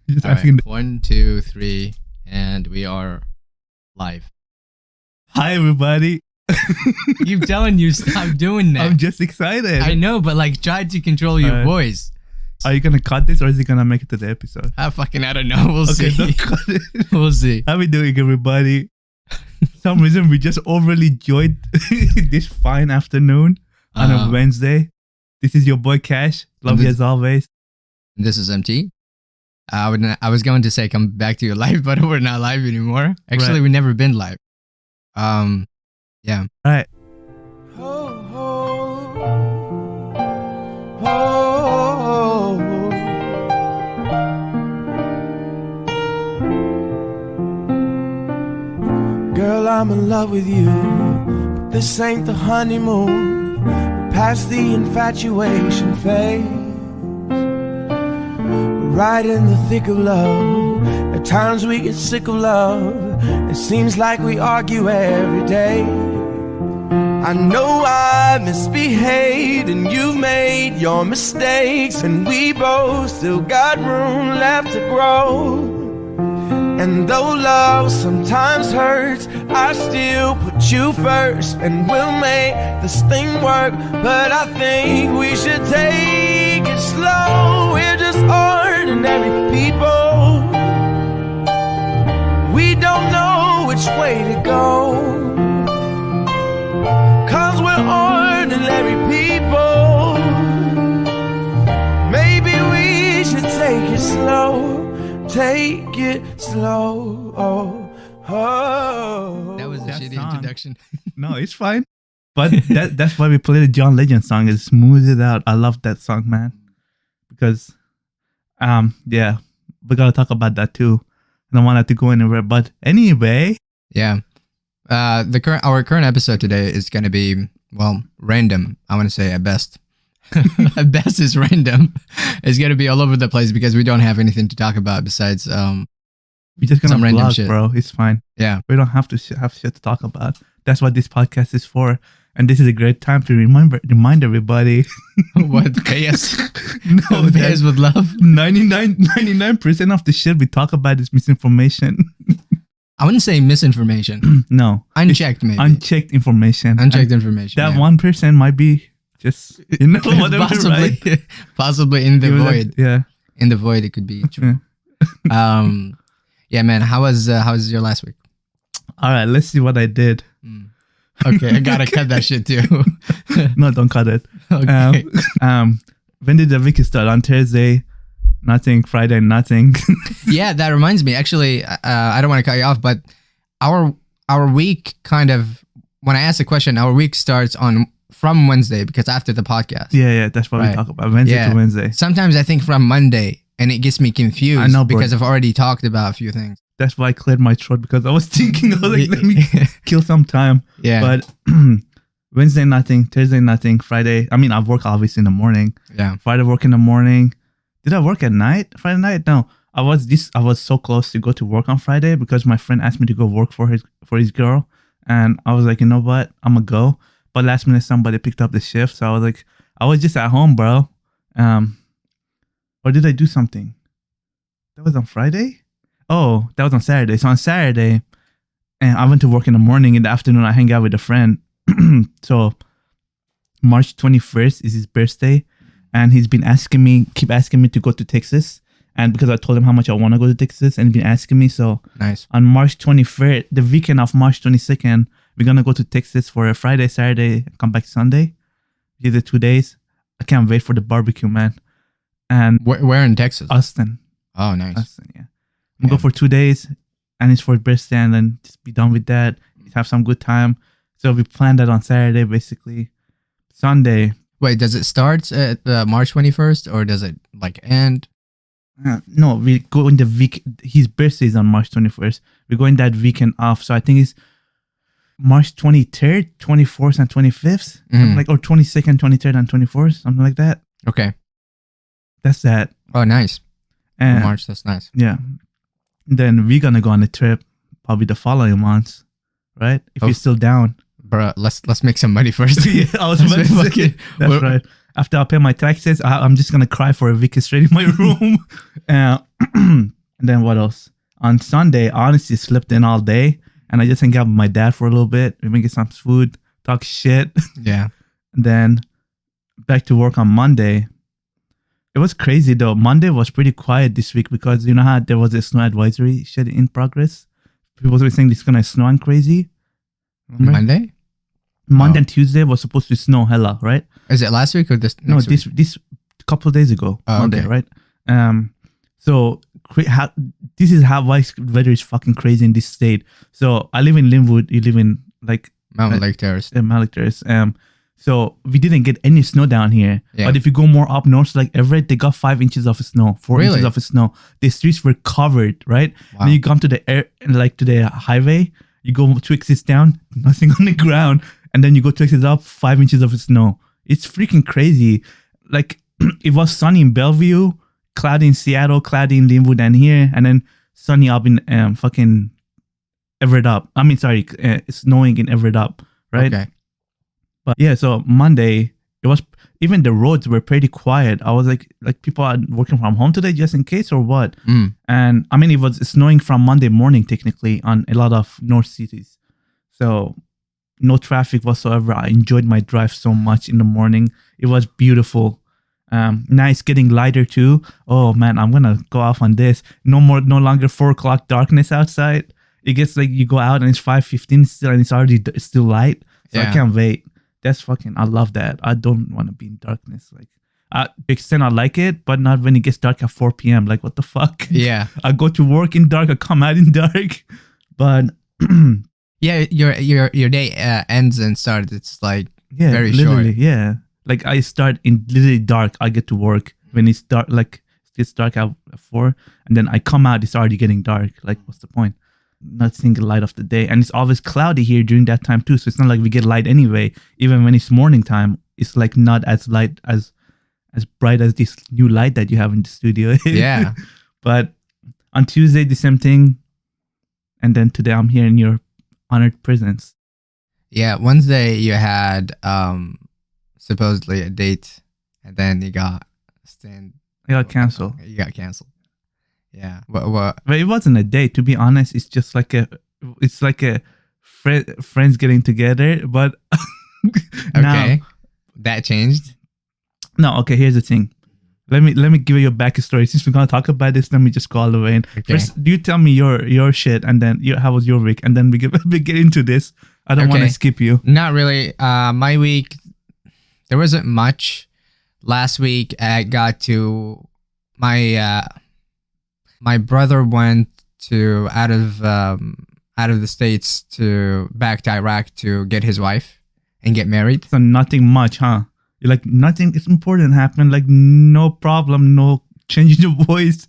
Just All asking. right. 1, 2, 3, and we are live. Hi, everybody. Keep telling you stop doing that. I'm just excited. I know, but like try to control your voice. Are you gonna cut this or is it gonna make it to the episode? I don't know. We'll Okay, see. don't cut it. We'll see. How we doing, everybody? Some reason we just overly enjoyed this fine afternoon on a Wednesday. This is your boy Cash. Love you as always. This is MT. I was going to say come back to your live, but we're not live anymore. Actually, Right. we've never been live. Yeah. All right. Girl, I'm in love with you, but this ain't the honeymoon. We're past the infatuation phase. We're right in the thick of love. At times we get sick of love. It seems like we argue every day. I know I misbehaved and you've made your mistakes, and we both still got room left to grow. And though love sometimes hurts, I still put you first, and we'll make this thing work. But I think we should take it slow. We're just ordinary people. We don't know which way to go, 'cause we're ordinary people. Maybe we should take it slow. Take it slow. That was a That shitty song. introduction. No, it's fine. But that's why we play the John Legend song. It smooths it out. I love that song, man. Because, yeah, we gotta talk about that too. I don't want that to go anywhere. But anyway, Yeah. Our current episode today is going to be, well, random. I want to say at best. At best is random. It's going to be all over the place because we don't have anything to talk about besides, we're just gonna Some random vlog, shit. bro. It's fine. yeah. We don't have to have shit to talk about. That's what this podcast is for. And this is a great time to remind everybody. What? Pay us. No, Pay us with love. 99% of the shit we talk about is misinformation. I wouldn't say misinformation. No. Unchecked, maybe. Unchecked information. Unchecked And information. that yeah. 1% might be just, whatever, possibly, right? possibly in the Give it void. that- yeah. In the void, it could be true. Yeah, man. How was your last week? All right, let's see what I did. Okay, I gotta cut that shit too. No, don't cut it. Okay. When did the week start? On Thursday, nothing. Friday, nothing. Yeah, that reminds me. Actually, I don't want to cut you off, but our week kind of, when I asked the question, our week starts from Wednesday because after the podcast. yeah, that's what we Right. talk about. Wednesday Yeah. to Wednesday. Sometimes I think from Monday, and it gets me confused. I know, bro. because I've already talked about a few things. That's why I cleared my throat, because I was thinking, I was like, let me kill some time. Yeah, But Wednesday, nothing. Thursday, nothing. Friday, I mean, I work obviously in the morning. yeah. Friday, work in the morning. Did I work at night? Friday night? No. I was so close to go to work on Friday because my friend asked me to go work for his girl. And I was like, you know what? I'm going to go. But last minute, somebody picked up the shift. So I was like, I was just at home, bro. Or did I do something? That was on Friday? Oh, that was on Saturday. So on Saturday, and I went to work in the morning. In the afternoon, I hang out with a friend. So March 21st is his birthday. And he's been keep asking me to go to Texas. And because I told him how much I want to go to Texas, and he's been asking me. So Nice. on March 23rd, the weekend of March 22nd, we're going to go to Texas for a Friday, Saturday, come back Sunday. These are 2 days. I can't wait for the barbecue, man. And Where in Texas? Austin. Oh, nice. Austin, yeah. I'm going to go for 2 days, and it's for his birthday, and then just be done with that. Have some good time. So we planned that on Saturday, basically. Sunday. Wait, does it start at March 21st or does it like end? No, we go in the week. His birthday is on March 21st. We're going that weekend off. So I think it's March 23rd, 24th, and 25th. Something like, or 22nd, 23rd, and 24th. Something like that. Okay. That's that. Oh, nice. And March, that's nice. yeah. Then we're going to go on a trip probably the following months, right? If you're still down. Bro, let's make some money first. Yeah, I was about to say, that's right. After I pay my taxes, I'm just gonna cry for a week straight in my room. And then what else? On Sunday, I honestly slept in all day, and I just hang out with my dad for a little bit. We make some food, talk shit, Yeah. and then back to work on Monday. It was crazy though. Monday was pretty quiet this week because you know how there was a snow advisory shit in progress. People were saying it's gonna snow and crazy. Remember? Monday? Monday and Tuesday was supposed to snow hella, right? Is it last week or this? No, next week? this couple of days ago, Oh, Monday, okay. right? So this is how why weather is fucking crazy in this state. So I live in Linwood. You live in like Mountain Lake Terrace. Malik Terrace. So we didn't get any snow down here. Yeah. But if you go more up north, like Everett, they got 5 inches of snow, 4 Really? inches of snow. The streets were covered, right? Wow. Then you come to the air, like to the highway. You go 2 exits down, nothing on the ground, and then you go 2 exits up, 5 inches of snow. It's freaking crazy. Like it was sunny in Bellevue, cloudy in Seattle, cloudy in Linwood, and here, and then sunny up in fucking Everett up. I mean, sorry, snowing in Everett up, right? Okay. But yeah, so Monday, it was even the roads were pretty quiet. I was like people are working from home today just in case or what? Mm. And I mean, it was snowing from Monday morning technically on a lot of north cities. So no traffic whatsoever. I enjoyed my drive so much in the morning. It was beautiful. Nice, getting lighter too. Oh man, I'm gonna go off on this. No longer 4 o'clock darkness outside. It gets like you go out and it's 5:15 still, and it's already still light. So Yeah. I can't wait. That's fucking. I love that. I don't want to be in darkness. Like, to extent I like it, but not when it gets dark at 4 p.m. Like, what the fuck? Yeah. I go to work in dark. I come out in dark. But Yeah. Your day ends and starts. It's like yeah, very literally, short. yeah. Like I start in literally dark. I get to work when it's dark. Like it gets dark at 4, and then I come out. It's already getting dark. Like, what's the point? Not seeing the light of the day, and it's always cloudy here during that time too. So it's not like we get light anyway. Even when it's morning time, it's like not as light as bright as this new light that you have in the studio. Yeah. But on Tuesday, the same thing, and then today I'm here in your honored presence. Yeah. Wednesday you had supposedly a date, and then you got I got canceled. You got canceled. Yeah. What? But it wasn't a date, to be honest. It's just like a friends getting together. But Okay. That changed. no, okay. Here's the thing. Let me give you a backstory. Since we're gonna talk about this, let me just go all the way in. Okay. First, you tell me your shit, and then how was your week, and then we get into this. I don't want to Okay. skip you. Not really. My week, there wasn't much. Last week, I got to my brother went to out of the states to back to Iraq to get his wife and get married. So nothing much, huh? You're like nothing is important happened. Like no problem, no changing the voice.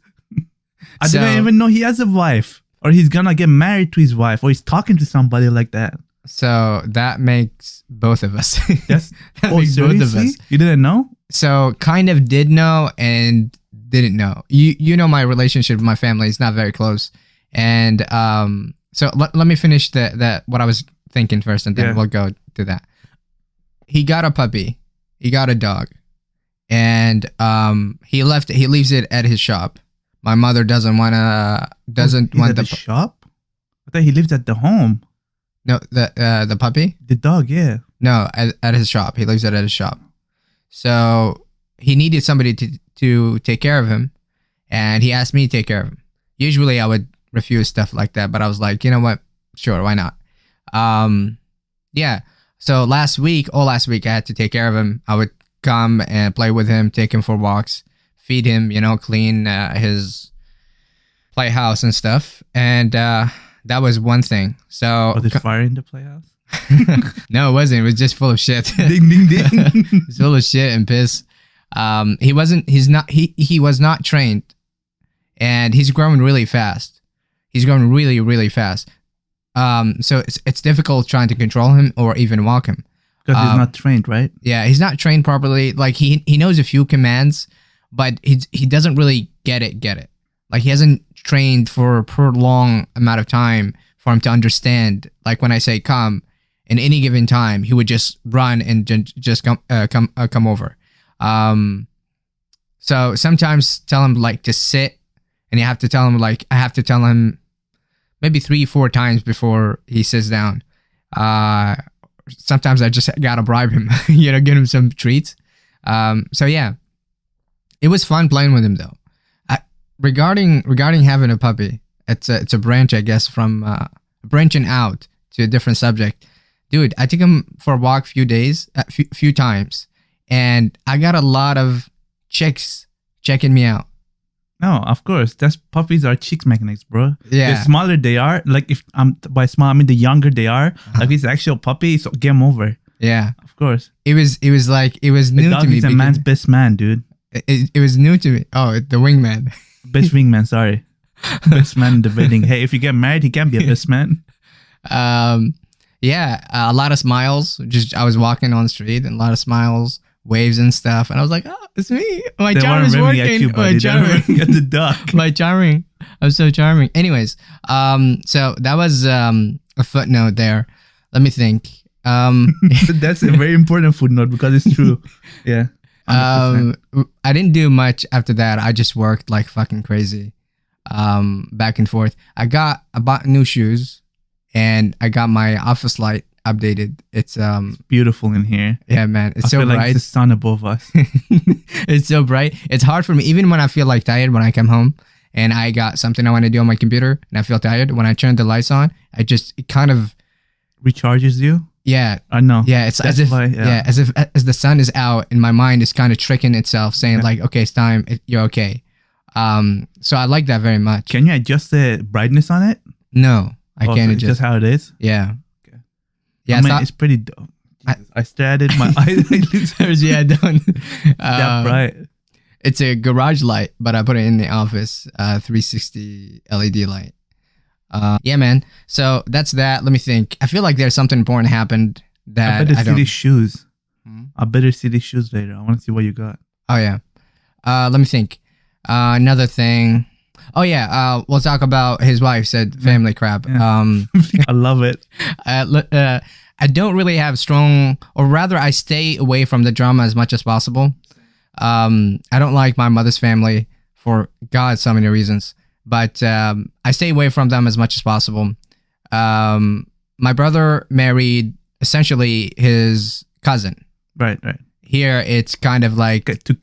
I So- didn't even know he has a wife, or he's gonna get married to his wife, or he's talking to somebody like that. So that makes both of us. Yes. That makes both of us. You didn't know? So kind of did know and didn't know. You know my relationship with my family is not very close, and so let me finish the what I was thinking first, and then Yeah. we'll go to that. He got a puppy, he got a dog, and he leaves it at his shop. My mother doesn't want He's want at the shop. I thought he lives at the home. the puppy. The dog, yeah. No, at his shop. He leaves it at his shop. So he needed somebody to take care of him, and he asked me to take care of him. Usually I would refuse stuff like that, but I was like, you know what? Sure, why not? Yeah. So all last week I had to take care of him. I would come and play with him, take him for walks, feed him, clean his playhouse and stuff. And that was one thing. So Was there fire in the playhouse? no, it wasn't. It was just full of shit. Ding ding ding. It's full of shit and piss. He was not trained, and he's growing really fast. He's growing really, really fast. So it's difficult trying to control him or even walk him. Because he's not trained, right? Yeah, he's not trained properly. Like he knows a few commands, but he doesn't really get it. Like he hasn't trained for a prolonged amount of time for him to understand. Like when I say come, in any given time, he would just run and just come over. So sometimes tell him like to sit and you have to tell him like I have to tell him maybe 3-4 times before he sits down. Sometimes I just gotta bribe him, get him some treats. So yeah, it was fun playing with him though. Regarding having a puppy, it's a branch, I guess, from branching out to a different subject. Dude, I took him for a walk few times, and I got a lot of chicks checking me out. No, of course. Puppies are chicks magnets, bro. Yeah. The smaller they are, like if by small I mean the younger they are, like it's actual puppy, it's game over. Yeah. Of course. It was new The dog to me. is a man's best man, dude. It was new to me. Oh, the wingman. Best wingman, sorry. Best man in the wedding. Hey, if you get married, he can be a best man. Yeah, a lot of smiles. Just I was walking on the street and a lot of smiles, waves and stuff, and I was like, "Oh, it's me. My They charm weren't is aiming at working. you, buddy. They were aiming at the duck. My charming. I'm so charming." Anyways, so that was a footnote there. Let me think. That's a very important footnote because it's true. Yeah. 100%. I didn't do much after that. I just worked like fucking crazy, back and forth. I bought new shoes, and I got my office light updated. It's Beautiful in here. yeah, man. It's I so feel like bright. it's the sun above us. It's so bright. It's hard for me, even when I feel like tired when I come home and I got something I want to do on my computer and I feel tired. When I turn the lights on, it kind of Recharges you? yeah. I know. Yeah, it's That's as if why, yeah. as the sun is out and my mind is kind of tricking itself, saying Okay. like, okay, it's time. You're okay. So I like that very much. Can you adjust the brightness on it? No, I Oh, can't so it's adjust. just how it is? Yeah. Okay. Yeah, I it's mean, not- it's pretty dope. I- I stared at my eyes. I lose yeah, don't. that bright. It's a garage light, but I put it in the office. 360 LED light. Yeah, man. So that's that. Let me think. I feel like there's something important happened I that better I see don't. these shoes. Hmm? I better see these shoes later. I want to see what you got. Oh yeah. Let me think. Another thing. Oh yeah. We'll talk about his wife said family crap. Yeah. I love it. I don't really have strong, or rather, I stay away from the drama as much as possible. I don't like my mother's family for God so many reasons, but I stay away from them as much as possible. My brother married essentially his cousin. Right. Here, it's kind of like Okay, to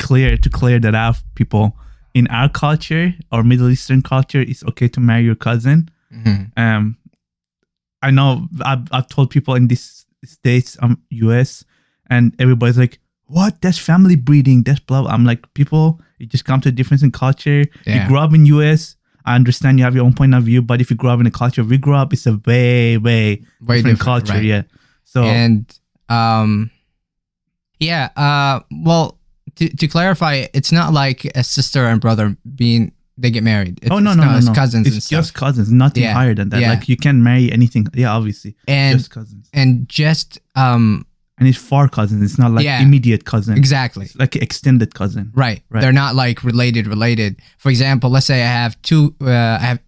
clear that out, people. In our culture or Middle Eastern culture, it's okay to marry your cousin. Mhm. I know I've told people in these states, US, and everybody's like, "What? That's family breeding. That's blah." I'm like, people, you just come to a difference in culture. Yeah. You grew up in US. I understand you have your own point of view, but if you grew up in a culture we grew up, it's a way different culture. right? Yeah. So And well, to clarify, it's not like a sister and brother they get married. no, It's cousins. and It's stuff. just cousins, nothing Yeah, higher than that. yeah. Like you can marry anything. Yeah, obviously. and Just cousins. just And it's far cousins. It's not like Yeah. immediate cousin. exactly. It's like extended cousin. Right. Right. They're not like related. For example, let's say I have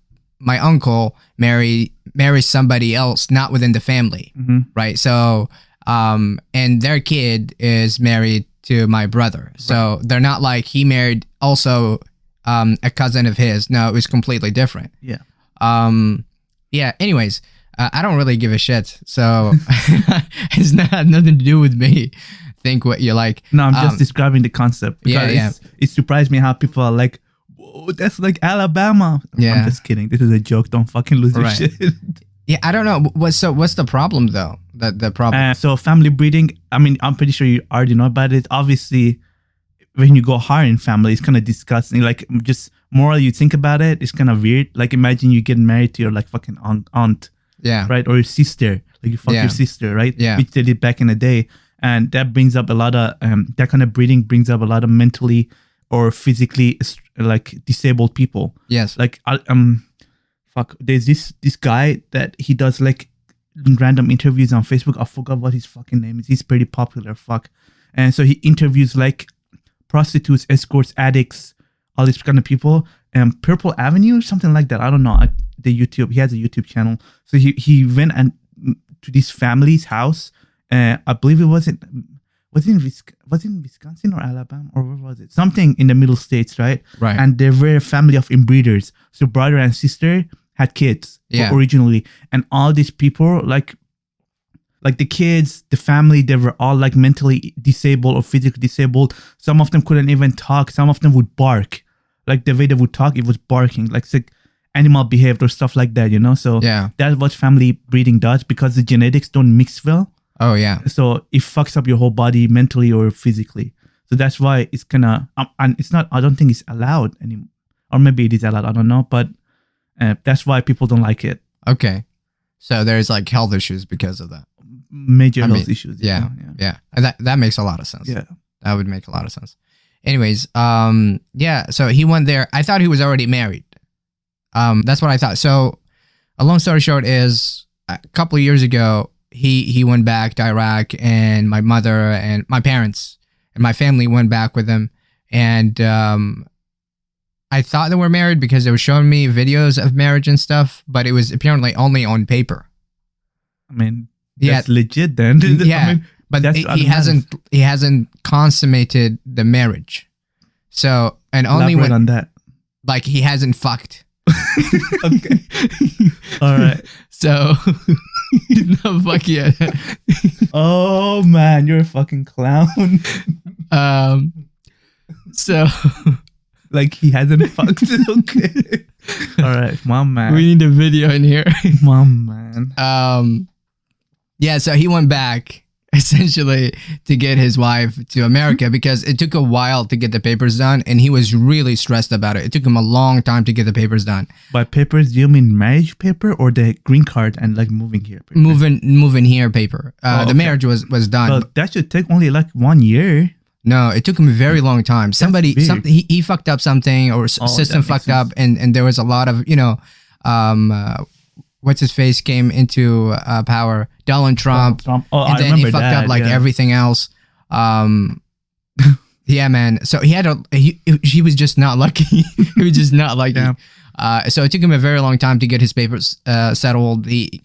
my uncle marries somebody else not within the family, Mm-hmm. right? So and their kid is married to my brother. So they're not like he married also a cousin of his. No, it was completely different. Yeah. Yeah, anyways, I don't really give a shit. So it's not nothing to do with me. Think what you like. No, I'm just describing the concept. Yeah, Because it surprised me how people are like, whoa, that's like Alabama. Yeah. I'm just kidding. This is a joke. Don't fucking lose your Right. shit. Yeah, I don't know. What's the problem though? The problem. So family breeding, I mean, I'm pretty sure you already know about it. Obviously, when you go higher in family, it's kind of disgusting. Like just moral, you think about it, it's kind of weird. Like imagine you get married to your like fucking aunt, Yeah. right? Or your sister. Like you fuck Yeah. your sister, right? Yeah. Which they did back in the day. And that brings up a lot of, that kind of breeding brings up a lot of mentally or physically like disabled people. Yes. Like, there's this guy that he does like random interviews on Facebook. I forgot what his fucking name is. He's pretty popular. And so he interviews like prostitutes, escorts, addicts, all these kind of people. Purple Avenue, something like that. I don't know. He has a YouTube channel. So he went and to this family's house. I believe it was was it in Wisconsin or Alabama or where was it? Something in the middle states, right? Right. And they were a family of inbreeders. So brother and sister had kids originally, and all these people like the kids, the family, they were all like mentally disabled or physically disabled. Some of them couldn't even talk. Some of them would bark. Like the way they would talk, it was barking, like animal behavior or stuff like that, you know? So Yeah. that's what family breeding does, because the genetics don't mix well. Oh yeah. So it fucks up your whole body mentally or physically. So that's why it's kind of, and it's not, I don't think it's allowed anymore. Or maybe it is allowed, I don't know. But that's why people don't like it. Okay. So there's like health issues because of that. Major health issues. Yeah. And that makes a lot of sense. Yeah. That would make a lot of sense. Anyways, yeah, so he went there. I thought he was already married. That's what I thought. So a long story short is a couple of years ago, he went back to Iraq, and my mother and my parents and my family went back with him. And I thought they were married because they were showing me videos of marriage and stuff, but it was apparently only on paper. I mean, that's legit then. Yeah. I mean, but he hasn't consummated the marriage. So, and only elaborate when on that. like he hasn't fucked. Okay. All right. So, no fuck yet. Oh man, you're a fucking clown. So like he hasn't fucked. Okay. All right, mom man. we need a video in here. Mom man. Yeah, so he went back essentially to get his wife to America because it took a while to get the papers done, and he was really stressed about it. It took him a long time to get the papers done. By papers, do you mean marriage paper or the green card and like moving here paper? Moving here paper. Okay. The marriage was done. Well, that should take only like 1 year. No, it took him a very long time. He fucked up something, or system that makes fucked up, and there was a lot of, what's his face came into power, Donald Trump. Oh, and I then remember he fucked that, up like yeah. everything else. Yeah, man. So he was just not lucky. He was just not lucky. Yeah. So it took him a very long time to get his papers settled. He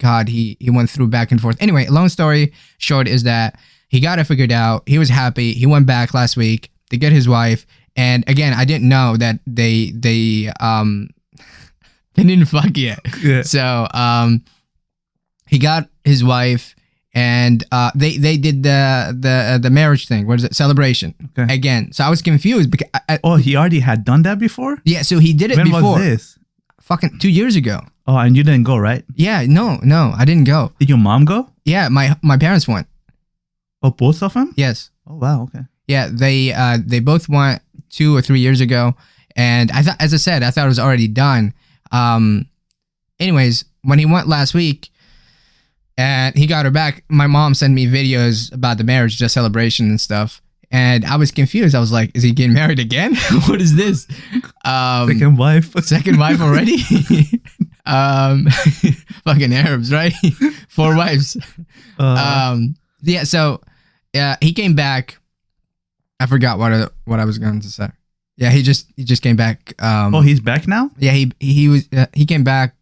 went through back and forth. Anyway, long story short is that he got it figured out. He was happy. He went back last week to get his wife. And again, I didn't know that they didn't fuck yet. Yeah. So he got his wife, and they did the marriage thing. What is it? Celebration. Okay. Again. So I was confused because He already had done that before? yeah. So he did it When before. was this? Fucking 2 years ago. Oh, and you didn't go, right? Yeah. No, I didn't go. Did your mom go? Yeah. My parents went. Oh, both of them? Yes. Oh, wow. Okay. Yeah. They both went 2 or 3 years ago, and I thought, as I said, I thought it was already done. Anyways, when he went last week and he got her back, my mom sent me videos about the marriage, just celebration and stuff. And I was confused. I was like, is he getting married again? What is this? Second wife. Second wife already? Fucking Arabs, right? 4 wives. Yeah, so he came back. I forgot what I was going to say. Yeah, he just came back. He's back now? Yeah, he came back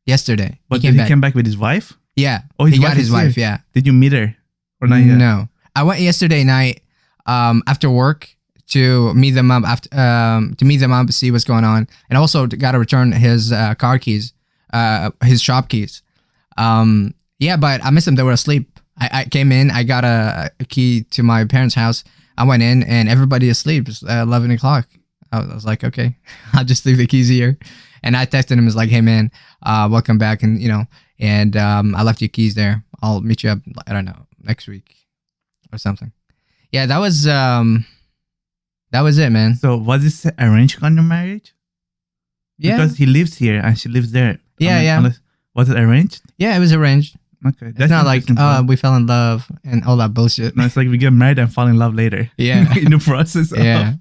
yesterday. But he came back with his wife? Yeah. Oh, he got his wife. Yeah. Did you meet her or not yet? No, I went yesterday night after work to meet them up to see what's going on, and also got to return his car keys, his shop keys. Yeah, but I missed them. They were asleep. I came in. I got a key to my parents' house. I went in and everybody asleep. It's 11 o'clock. I was like, okay, I'll just leave the keys here. And I texted him, was like, hey man, welcome back. And I left your keys there. I'll meet you up, I don't know, next week or something. Yeah, that was it, man. So was this arranged kind of marriage? Yeah. Because he lives here and she lives there. Yeah. Was it arranged? Yeah, it was arranged. Okay. It's not like, we fell in love and all that bullshit. No, it's like we get married and fall in love later. Yeah. In the process. Yeah.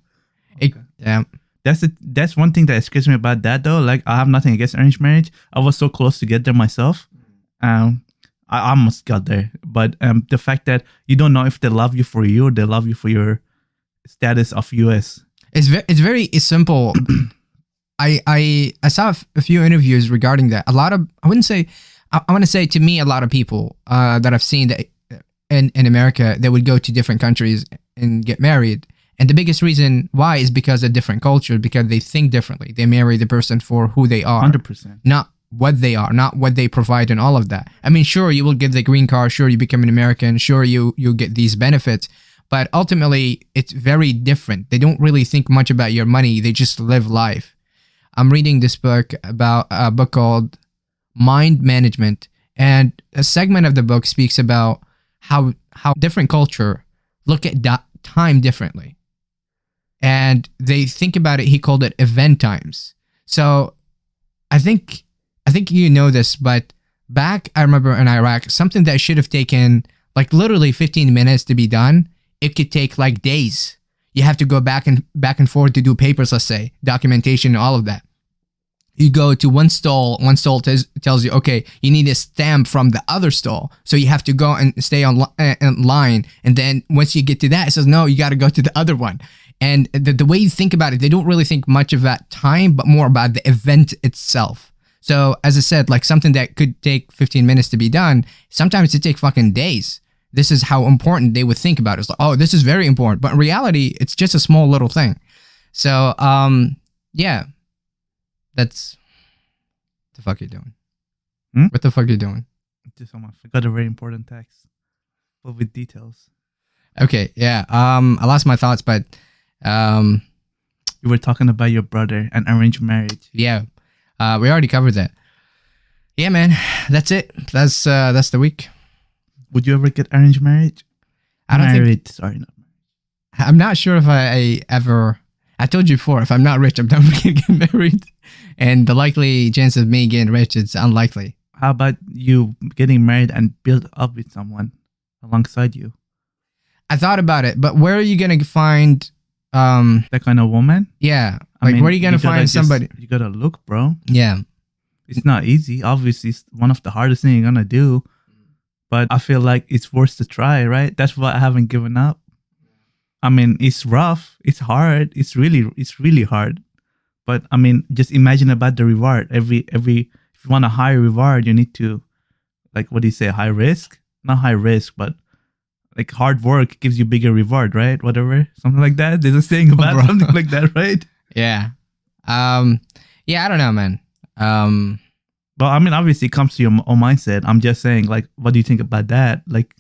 Yeah. That's one thing that scares me about that though. Like I have nothing against arranged marriage. I was so close to get there myself. I almost got there. But the fact that you don't know if they love you for you or they love you for your status of US. It's very simple. I saw a few interviews regarding that. I want to say to me, a lot of people that I've seen that in America, they would go to different countries and get married. And the biggest reason why is because of different culture, because they think differently. They marry the person for who they are, 100%. not what they are, not what they provide and all of that. I mean, sure, you will get the green card, sure, you become an American, sure, you get these benefits, but ultimately, it's very different. They don't really think much about your money. They just live life. I'm reading this book about a book called Mind Management, and a segment of the book speaks about how different culture look at time differently. And they think about it, he called it event times. So I think you know this, but back, I remember in Iraq, something that should have taken like literally 15 minutes to be done, it could take like days. You have to go back and forth to do papers, let's say, documentation, all of that. You go to one stall tells you, okay, you need a stamp from the other stall. So you have to go and stay in line. And then once you get to that, it says, no, you got to go to the other one. And the way you think about it, they don't really think much about time, but more about the event itself. So as I said, like something that could take 15 minutes to be done, sometimes it takes fucking days. This is how important they would think about it. It's like, oh, this is very important. But in reality, it's just a small little thing. So, yeah. That's what the fuck you doing? What the fuck you doing? Just I forgot a very important text, but with details. Okay, yeah. I lost my thoughts, but you were talking about your brother and arranged marriage. Yeah, we already covered that. Yeah, man. That's it. That's the week. Would you ever get arranged marriage? I don't married. Sorry, not married. I'm not sure if I ever. I told you before, if I'm not rich, I'm never gonna get married. And the likely chance of me getting rich, it's unlikely. How about you getting married and build up with someone alongside you? I thought about it, but where are you gonna find that kind of woman? Yeah, where are you gonna find somebody? You gotta look, bro. Yeah, it's not easy. Obviously, it's one of the hardest things you're gonna do. But I feel like it's worth to try, right? That's why I haven't given up. I mean, it's rough, it's hard, it's really hard. But I mean, just imagine about the reward. Every if you want a high reward, you need to, like, what do you say, high risk? Not high risk, but like hard work gives you bigger reward, right? Whatever, something like that. There's a saying about something like that, right? Yeah. Yeah, I don't know, man. Well, I mean, obviously it comes to your own mindset. I'm just saying, like, what do you think about that? Like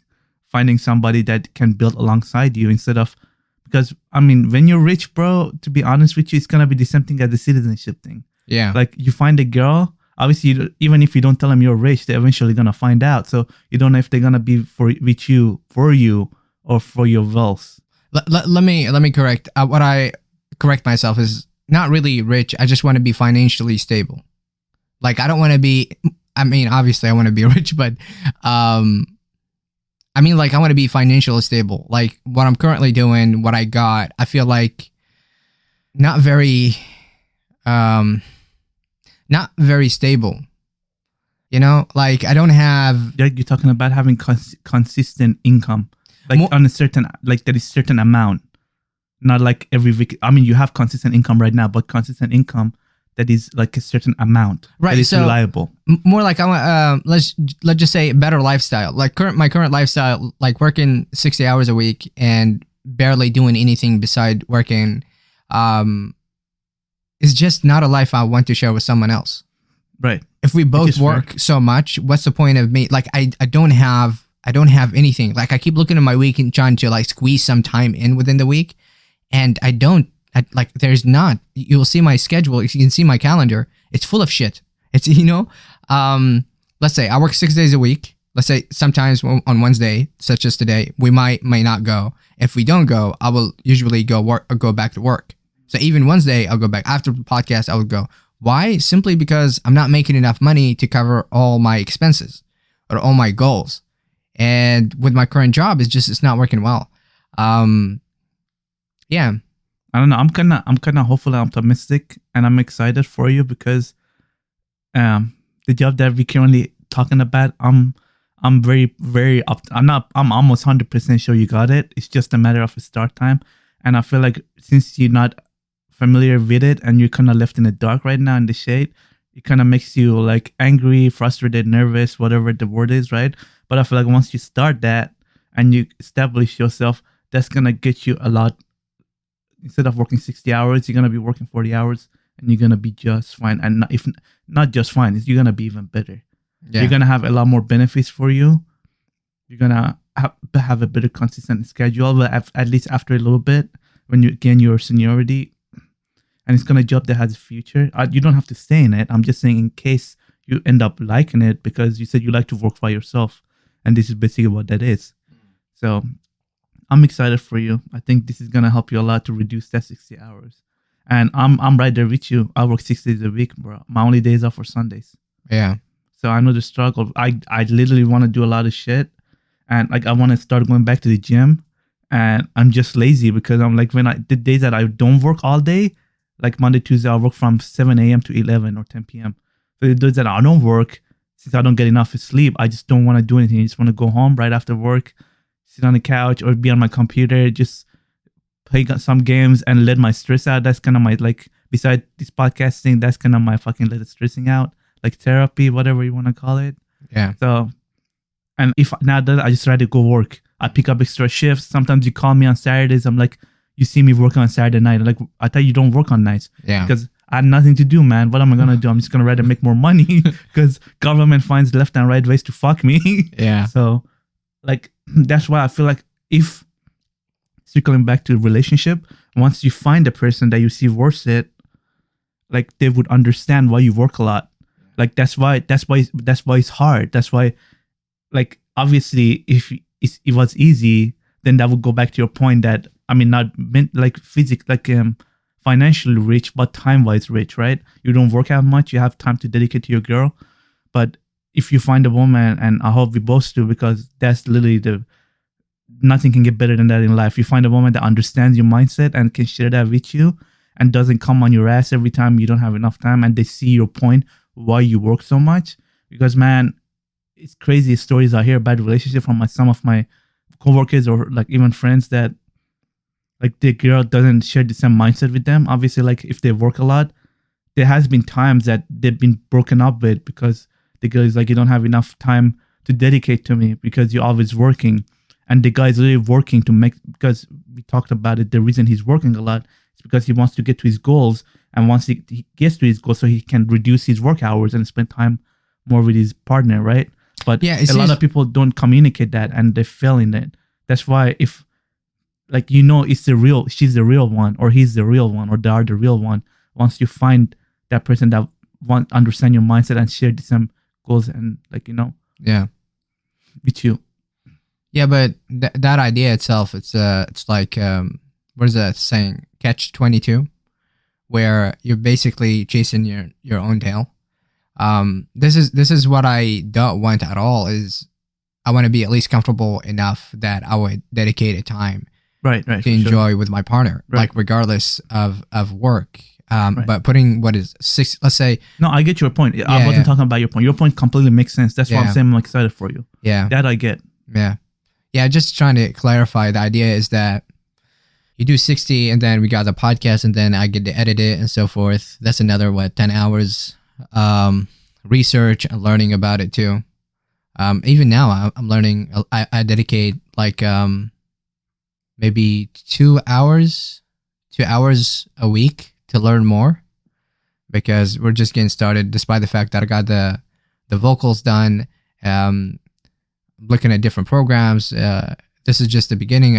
finding somebody that can build alongside you instead of, because I mean, when you're rich, bro, to be honest with you, it's going to be the same thing as the citizenship thing. Yeah. Like you find a girl, obviously, even if you don't tell them you're rich, they're eventually going to find out. So you don't know if they're going to be for you, or for your wealth. Let me correct. What I correct myself is not really rich. I just want to be financially stable. Like, I don't want to be, I mean, obviously I want to be rich, but, I mean, like, I want to be financially stable. Like, what I'm currently doing, what I got, I feel like not very stable. You know, like, I don't have... You're talking about having consistent income. Like, on a certain, like, there is certain amount. Not like every week. I mean, you have consistent income right now, but consistent income that is like a certain amount, right? That is so reliable. More like I want, let's just say better lifestyle. Like my current lifestyle, like working 60 hours a week and barely doing anything beside working, is just not a life I want to share with someone else. Right. If we both work so much, what's the point of me? Like I don't have anything. Like I keep looking at my week and trying to like squeeze some time in within the week, and I don't. Like there's not. You'll see my schedule. You can see my calendar. It's full of shit. It's, you know, let's say I work 6 days a week. Let's say sometimes on Wednesday, such as today, we may not go. If we don't go, I will usually go back to work. So even Wednesday, I'll go back. After the podcast, I would go. Why? Simply because I'm not making enough money to cover all my expenses or all my goals. And with my current job, it's not working well. Yeah. I don't know. I'm kind of hopeful and optimistic, and I'm excited for you because the job that we're currently talking about, I'm very, very I'm almost 100% sure you got it. It's just a matter of a start time. And I feel like since you're not familiar with it and you're kind of left in the dark right now in the shade, it kind of makes you like angry, frustrated, nervous, whatever the word is, right? But I feel like once you start that and you establish yourself, that's gonna get you a lot. Instead of working 60 hours, you're gonna be working 40 hours, and you're gonna be just fine. And if not just fine, you're gonna be even better. Yeah. You're gonna have a lot more benefits for you. You're gonna have a better consistent schedule, but at least after a little bit, when you gain your seniority, and it's gonna job that has a future. You don't have to stay in it. I'm just saying in case you end up liking it, because you said you like to work by yourself, and this is basically what that is. So I'm excited for you. I think this is gonna help you a lot to reduce that 60 hours. And I'm right there with you. I work 6 days a week, bro. My only days off are Sundays. Yeah. So I know the struggle. I literally want to do a lot of shit, and like I want to start going back to the gym, and I'm just lazy because I'm like, the days that I don't work all day, like Monday, Tuesday, I work from 7 a.m. to 11 or 10 p.m. So the days that I don't work, since I don't get enough sleep, I just don't want to do anything. I just want to go home right after work, sit on the couch or be on my computer, just play some games and let my stress out. That's kind of my, like, besides this podcasting, that's kind of my fucking let it stressing out, like therapy, whatever you want to call it. Yeah. So, and if now that I just try to go work, I pick up extra shifts. Sometimes you call me on Saturdays. I'm like, you see me working on Saturday night. Like, I thought you don't work on nights. Yeah. Because I had nothing to do, man. What am I going to do? I'm just going to rather make more money because government finds left and right ways to fuck me. Yeah. So, like, that's why I feel like if, circling back to relationship, once you find a person that you see worth it, like, they would understand why you work a lot. Like, that's why it's hard. That's why, like, obviously, if it was easy, then that would go back to your point that, I mean, not meant like financially rich, but time-wise rich, right? You don't work out much. You have time to dedicate to your girl. But if you find a woman, and I hope we both do, because that's literally nothing can get better than that in life. You find a woman that understands your mindset and can share that with you and doesn't come on your ass every time you don't have enough time, and they see your point, why you work so much. Because, man, it's crazy stories I hear about relationship from some of my coworkers or like even friends that, like, the girl doesn't share the same mindset with them. Obviously, like, if they work a lot, there has been times that they've been broken up with because the girl is like, you don't have enough time to dedicate to me because you're always working. And the guy is really working to make, because we talked about it, the reason he's working a lot is because he wants to get to his goals. And once he gets to his goals, so he can reduce his work hours and spend time more with his partner, right? But yeah, a lot of people don't communicate that, and they fail in it. That's why if, like, she's the real one, or he's the real one, or they are the real one. Once you find that person that understand your mindset and share the same goals, and, like, Yeah. with you. Yeah, but that idea itself, it's like, what is that saying? Catch-22, where you're basically chasing your own tail. This is what I don't want at all. Is I want to be at least comfortable enough that I would dedicate a time right to enjoy with my partner, like, regardless of work. Right. But putting what is 6, let's say. No, I get your point. I wasn't talking about your point. Your point completely makes sense. That's why I'm saying I'm excited for you. Yeah. That I get. Yeah. Just trying to clarify. The idea is that you do 60, and then we got the podcast, and then I get to edit it and so forth. That's another 10 hours research and learning about it too. Even now I'm learning. I dedicate like maybe 2 hours a week to learn more, because we're just getting started, despite the fact that I got the vocals done, looking at different programs. This is just the beginning.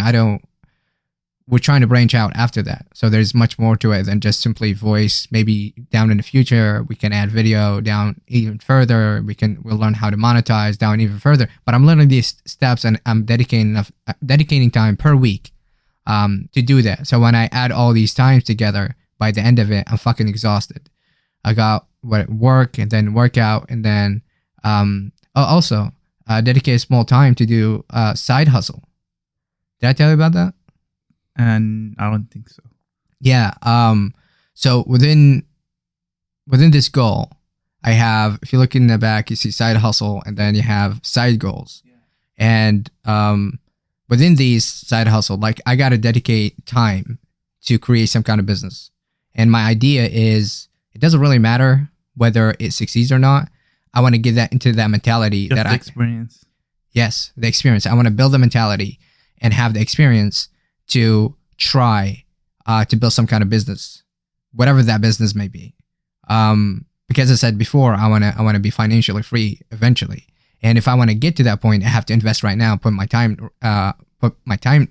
We're trying to branch out after that. So there's much more to it than just simply voice. Maybe down in the future, we can add video down even further. We'll learn how to monetize down even further. But I'm learning these steps, and I'm dedicating time per week to do that. So when I add all these times together, by the end of it, I'm fucking exhausted. I got work and then workout, and then also dedicate a small time to do side hustle. Did I tell you about that? And I don't think so. Yeah. So within this goal, I have, if you look in the back, you see side hustle, and then you have side goals. Yeah. And within these side hustle, like, I got to dedicate time to create some kind of business. And my idea is, it doesn't really matter whether it succeeds or not. I want to get that into that mentality, Just the experience. Yes, the experience. I want to build the mentality and have the experience to try to build some kind of business, whatever that business may be. Because I said before, I want to be financially free eventually. And if I want to get to that point, I have to invest right now, put my time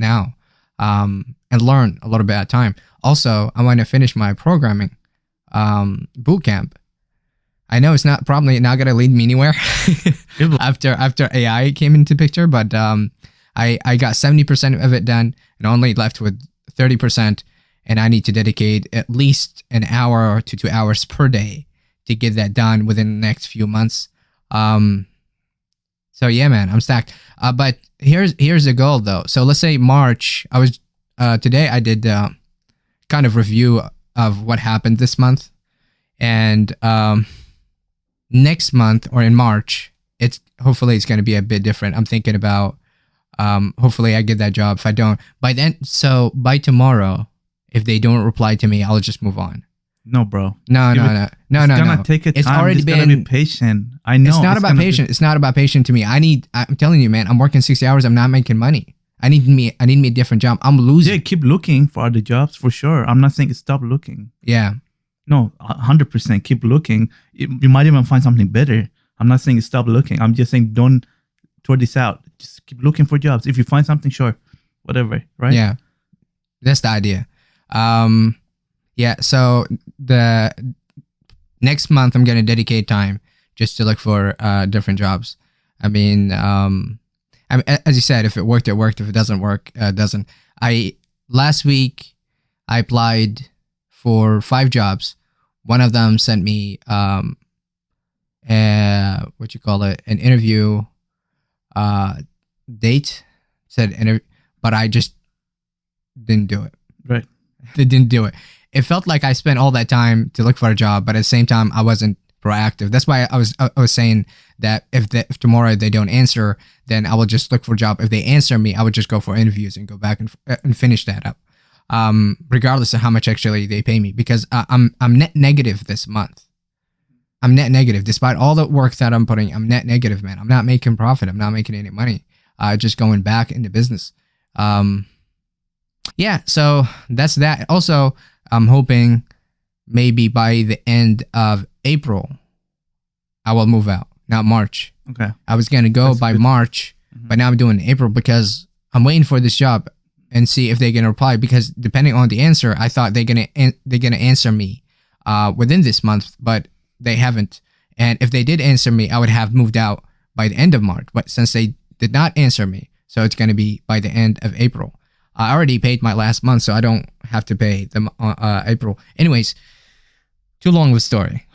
now, and learn a little bit at a time. Also, I want to finish my programming boot camp. I know it's probably not gonna lead me anywhere after AI came into picture, but I got 70% of it done and only left with 30%, and I need to dedicate at least an hour to 2 hours per day to get that done within the next few months. So yeah, man, I'm stacked. But here's the goal though. So let's say March. Today I did kind of review of what happened this month, and next month or in March, hopefully it's going to be a bit different. I'm thinking about hopefully I get that job. If I don't by tomorrow, if they don't reply to me, I'll just move on. No, bro. No. It's gonna take a time. It's already been. Gotta be patient. I know. It's not about patient. It's not about patient to me. I'm telling you, man. I'm working 60 hours. I'm not making money. I need me a different job. I'm losing. Yeah, keep looking for other jobs for sure. I'm not saying stop looking. Yeah. No, 100%. Keep looking. You might even find something better. I'm not saying stop looking. I'm just saying don't throw this out. Just keep looking for jobs. If you find something, sure, whatever. Right? Yeah. That's the idea. Yeah, so the next month I'm gonna dedicate time just to look for different jobs. I mean, as you said, if it worked, it worked. If it doesn't work, it doesn't. Last week I applied for 5 jobs. One of them sent me an interview date. Said interview, but I just didn't do it. Right. They didn't do it. It felt like I spent all that time to look for a job, but at the same time, I wasn't proactive. That's why I was saying that if tomorrow they don't answer, then I will just look for a job. If they answer me, I would just go for interviews and go back and finish that up, regardless of how much actually they pay me. Because I'm net negative this month. I'm net negative despite all the work that I'm putting. I'm net negative, man. I'm not making profit. I'm not making any money. Just going back into business. Yeah, so that's that. Also, I'm hoping maybe by the end of April, I will move out. Not March. Okay. I was going to go by March, but now I'm doing April because I'm waiting for this job and see if they're going to reply. Because depending on the answer, I thought they're gonna answer me within this month, but they haven't. And if they did answer me, I would have moved out by the end of March. But since they did not answer me, so it's going to be by the end of April. I already paid my last month, so I don't have to pay them April. Anyways, too long of a story.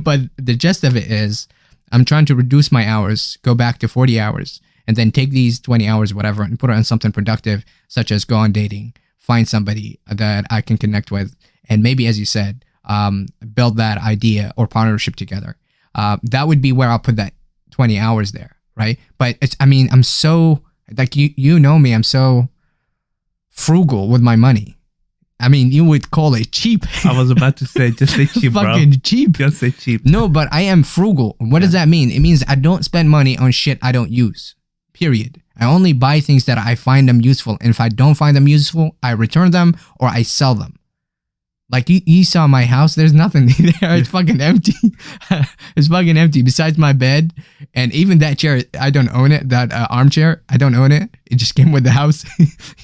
But the gist of it is I'm trying to reduce my hours, go back to 40 hours, and then take these 20 hours, whatever, and put it on something productive, such as go on dating, find somebody that I can connect with, and maybe, as you said, build that idea or partnership together. That would be where I'll put that 20 hours there, right? But I'm so, like, you know me, I'm so frugal with my money. I mean, you would call it cheap. I was about to say, just say cheap, bro. Fucking cheap. Just say cheap. No, but I am frugal. What does that mean? It means I don't spend money on shit I don't use. Period. I only buy things that I find them useful. And if I don't find them useful, I return them or I sell them. Like you saw my house, there's nothing there. It's fucking empty. It's fucking empty. Besides my bed and even that chair, I don't own it. That armchair, I don't own it. It just came with the house.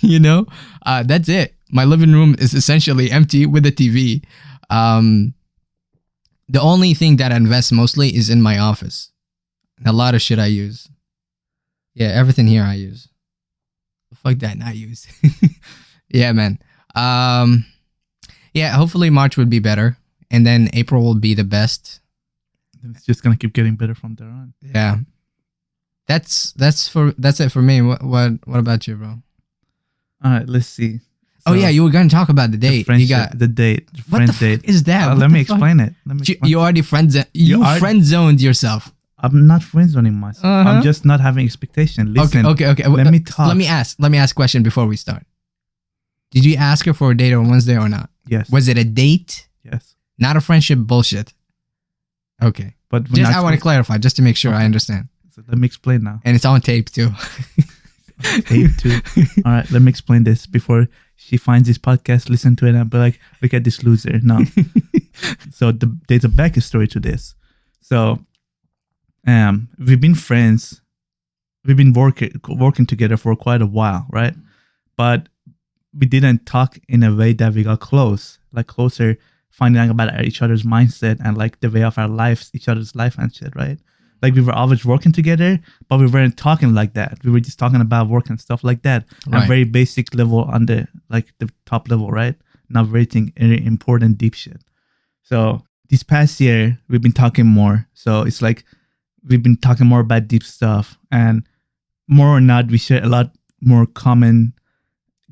You know, that's it. My living room is essentially empty with a TV. The only thing that I invest mostly is in my office. A lot of shit I use. Yeah, everything here I use. Fuck that, not use. Yeah, man. Yeah, hopefully March would be better, and then April will be the best. It's just gonna keep getting better from there on. Yeah, that's it for me. What about you, bro? All right, let's see. Oh yeah, you were gonna talk about the date. The date. The friend date. Is that? Let me explain it. You already friend zoned yourself. I'm not friend zoning myself. I'm just not having expectation. Listen. Okay. Let me talk. Let me ask a question before we start. Did you ask her for a date on Wednesday or not? Yes. Was it a date? Yes. Not a friendship bullshit. Okay. But I want to clarify just to make sure I understand. So let me explain now. And it's on tape too. Tape too. All right, let me explain this before she finds this podcast, listen to it, and be like, look at this loser. No. So there's a backstory to this. So we've been friends. We've been working together for quite a while, right? But we didn't talk in a way that we got closer, finding out about each other's mindset and like the way of our lives, each other's life and shit, right? Like we were always working together, but we weren't talking like that. We were just talking about work and stuff like that. Right. At very basic level on the top level, right? Not very important deep shit. So this past year we've been talking more. So it's like we've been talking more about deep stuff, and more or not, we share a lot more common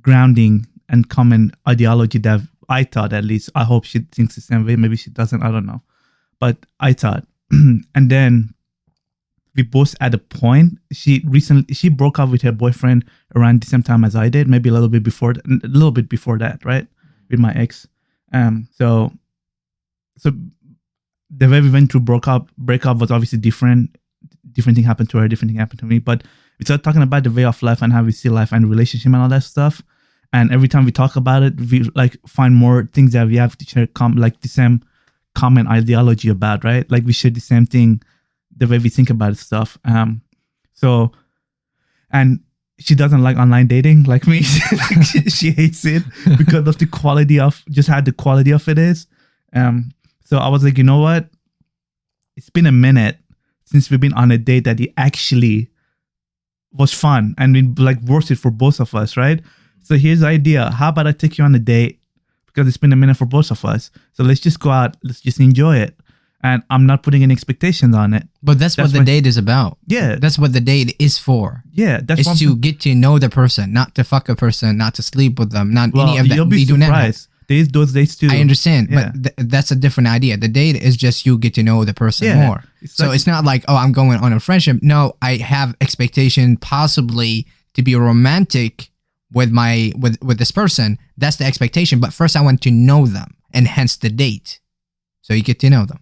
grounding and common ideology that I thought, at least. I hope she thinks the same way. Maybe she doesn't. I don't know. But I thought. And then we both at a point, she broke up with her boyfriend around the same time as I did, maybe a little bit before that, right? With my ex. So the way we went through breakup was obviously different. Different thing happened to her, different thing happened to me. But we started talking about the way of life and how we see life and relationship and all that stuff. And every time we talk about it, we like find more things that we have to share, like the same common ideology about, right? Like we share the same thing, the way we think about stuff. So, and she doesn't like online dating like me. she hates it because of the quality of how the quality of it is. So I was like, you know what? It's been a minute since we've been on a date that it actually was fun and it like worth it for both of us, right? So here's the idea. How about I take you on a date? Because it's been a minute for both of us. So let's just go out. Let's just enjoy it. And I'm not putting any expectations on it. But that's what the date is about. Yeah. That's what the date is for. Yeah. It's to get to know the person, not to fuck a person, not to sleep with them, not any of that. You'll be surprised. There's those dates too. I understand, Yeah. but that's a different idea. The date is just you get to know the person Yeah. more. It's It's not like, oh, I'm going on a friendship. No, I have expectation possibly to be romantic with with this person. That's the expectation. But first I want to know them, and hence the date. So you get to know them.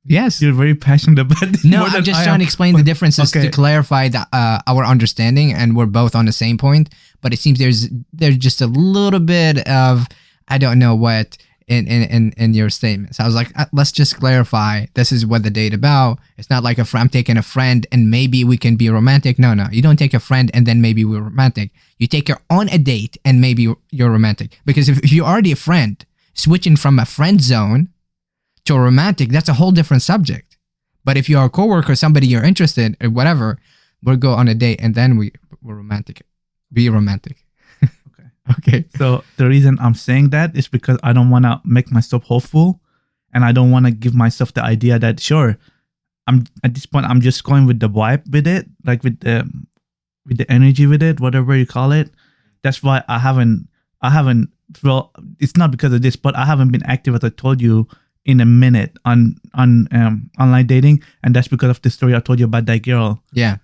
Yes. You're very passionate about this. No, more I'm than just I trying am. to explain the differences Okay. to clarify our understanding, and we're both on the same point. But it seems there's just a little bit of I don't know what in your statement. So I was like, let's just clarify. This is what the date about. It's not like I'm taking a friend and maybe we can be romantic. No, you don't take a friend and then maybe we're romantic. You take her on a date and maybe you're romantic. Because if you're already a friend, switching from a friend zone to a romantic, that's a whole different subject. But if you're a coworker, somebody you're interested in, whatever, we'll go on a date and then we're romantic. Be romantic. Okay. So the reason I'm saying that is because I don't want to make myself hopeful, and I don't want to give myself the idea that sure, I'm at this point I'm just going with the vibe with it, like with the energy with it, whatever you call it. That's why I haven't. Well, it's not because of this, but I haven't been active, as I told you, in a minute on online dating, and that's because of the story I told you about that girl. Yeah.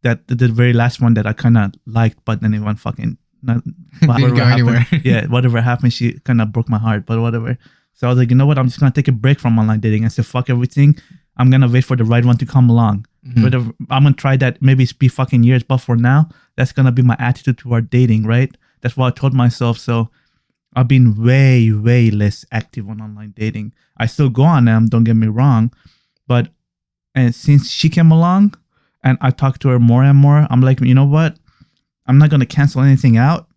That the very last one that I kind of liked, but then it went fucking. Didn't go anywhere. Yeah, whatever happened, she kind of broke my heart, but whatever. So I was like, you know what? I'm just going to take a break from online dating and say, fuck everything. I'm going to wait for the right one to come along. Mhm. Whatever, I'm going to try that. Maybe it's be fucking years, but for now, that's going to be my attitude toward dating, right? That's what I told myself. So I've been way, way less active on online dating. I still go on them, don't get me wrong. But and since she came along and I talked to her more and more, I'm like, you know what? I'm not going to cancel anything out,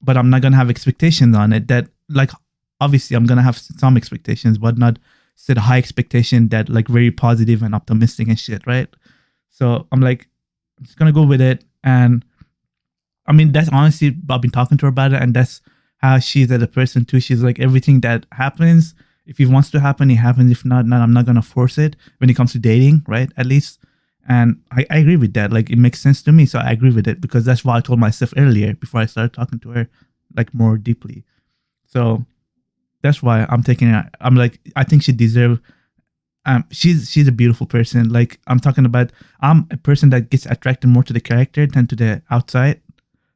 but I'm not going to have expectations on it that like, obviously I'm going to have some expectations, but not set high expectation that like very positive and optimistic and shit. Right. So I'm like, I'm just going to go with it. And I mean, that's honestly, I've been talking to her about it, and that's how she's as a person too. She's like, everything that happens, if it wants to happen, it happens. If not, I'm not going to force it when it comes to dating. Right. At least. And I agree with that. Like, it makes sense to me. So I agree with it because that's what I told myself earlier before I started talking to her like more deeply. So that's why I'm taking it. I'm like, I think she deserves, she's a beautiful person. Like I'm talking about, I'm a person that gets attracted more to the character than to the outside.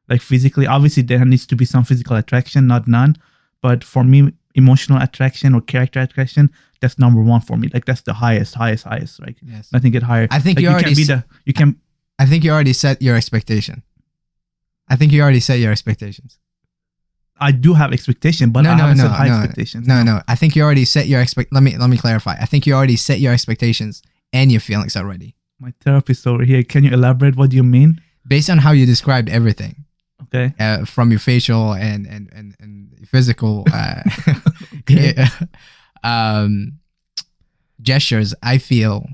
Like physically, obviously there needs to be some physical attraction, not none. But for me, emotional attraction or character attraction, that's number one for me. Like that's the highest. Like Yes. nothing get higher. I think like, you already you can. I think you already set your expectation. I think you already set your expectations. I do have expectation, but I haven't set high expectations. No. I think you already set your Let me clarify. I think you already set your expectations and your feelings already. My therapist over here. Can you elaborate? What do you mean? Based on how you described everything, Okay. from your facial and physical Okay. gestures, I feel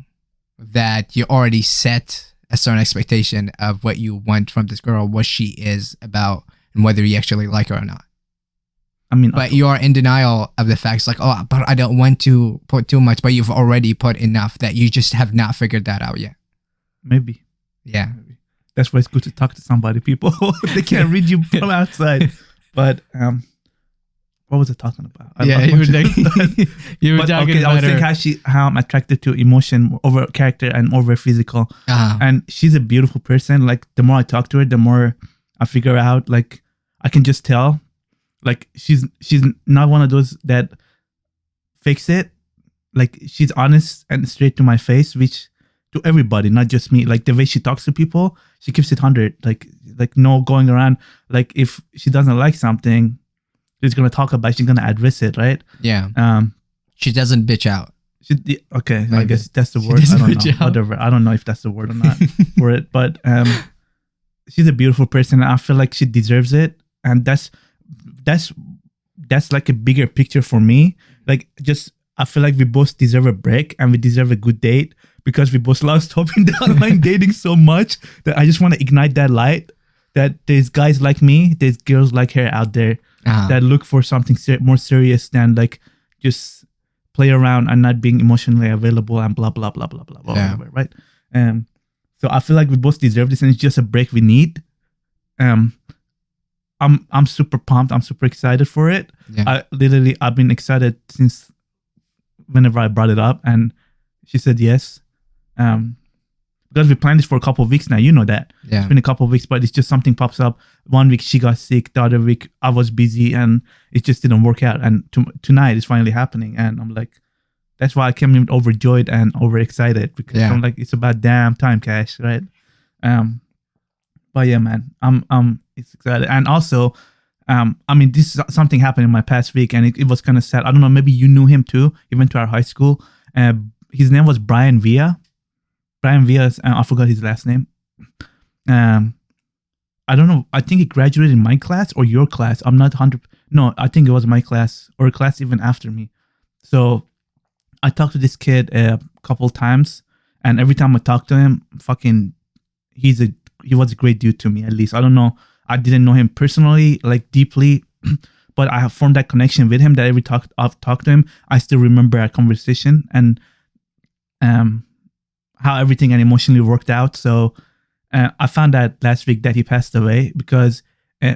that you already set a certain expectation of what you want from this girl, what she is about, and whether you actually like her or not. I mean, But you are in denial of the facts, like, oh, but I don't want to put too much, but you've already put enough that you just have not figured that out yet. maybe. Yeah. That's why it's good to talk to somebody. People they can't read you from outside. But what was I talking about? You were talking I was about saying how I'm attracted to emotion over character and over physical. Uh-huh. And she's a beautiful person. Like the more I talk to her, the more I figure out. Like I can just tell. Like she's not one of those that fakes it. Like she's honest and straight to my face, which to everybody, not just me. Like the way she talks to people, she keeps it 100. Like no going around. Like if she doesn't like something, she's gonna talk about it, she's gonna address it, right? Yeah. Um She doesn't bitch out. okay, I Maybe. guess that's the word. I doesn't don't bitch know. out. Whatever. I don't know if that's the word or not for it. But she's a beautiful person and I feel like she deserves it. And that's like a bigger picture for me. Like just I feel like we both deserve a break and we deserve a good date because we both lost hope in the online dating so much that I just want to ignite that light that there's guys like me, there's girls like her out there Uh-huh. that look for something more serious than like just play around and not being emotionally available and blah blah blah blah blah blah, Yeah. whatever, right? So I feel like we both deserve this and it's just a break we need. I'm super pumped. I'm super excited for it. Yeah. I've been excited since whenever I brought it up, and she said yes. Because we planned this for a couple of weeks now. You know that. Yeah. It's been a couple of weeks, but it's just something pops up. 1 week she got sick, the other week I was busy, and it just didn't work out. And tonight it's finally happening, and I'm like, that's why I came in overjoyed and overexcited because Yeah. I'm like, it's about damn time, Cash, right? But yeah, man, I'm it's excited, and also, I mean, this is something happened in my past week, and it was kind of sad. I don't know, maybe you knew him too. He went to our high school. His name was Brian Villa. Brian Villa, I forgot his last name. I don't know. I think he graduated in my class or your class. I'm not 100. No, I think it was my class or a class even after me. So I talked to this kid a couple times, and every time I talked to him, he was a great dude to me. At least I don't know. I didn't know him personally, like deeply, but I have formed that connection with him. That every I've talked to him, I still remember our conversation and how everything and emotionally worked out. So I found out last week that he passed away because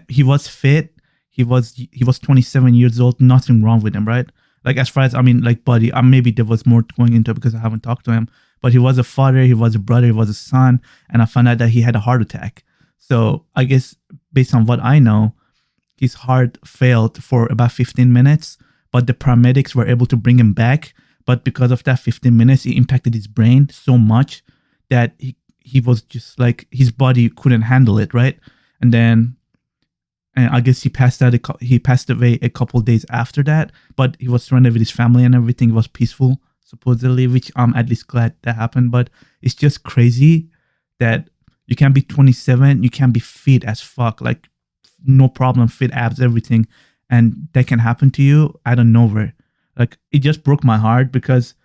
he was fit. He was 27 years old. Nothing wrong with him, right? Like as far as like body, maybe there was more going into it because I haven't talked to him. But he was a father, he was a brother, he was a son, and I found out that he had a heart attack. So I guess based on what I know, his heart failed for about 15 minutes, but the paramedics were able to bring him back. But because of that 15 minutes, it impacted his brain so much that he was just like, his body couldn't handle it, right? And then I guess he passed away a couple days after that, but he was surrounded with his family and everything. It was peaceful, supposedly, which I'm at least glad that happened. But it's just crazy that you can be 27, you can be fit as fuck, like no problem, fit abs, everything, and that can happen to you out of nowhere. Like it just broke my heart because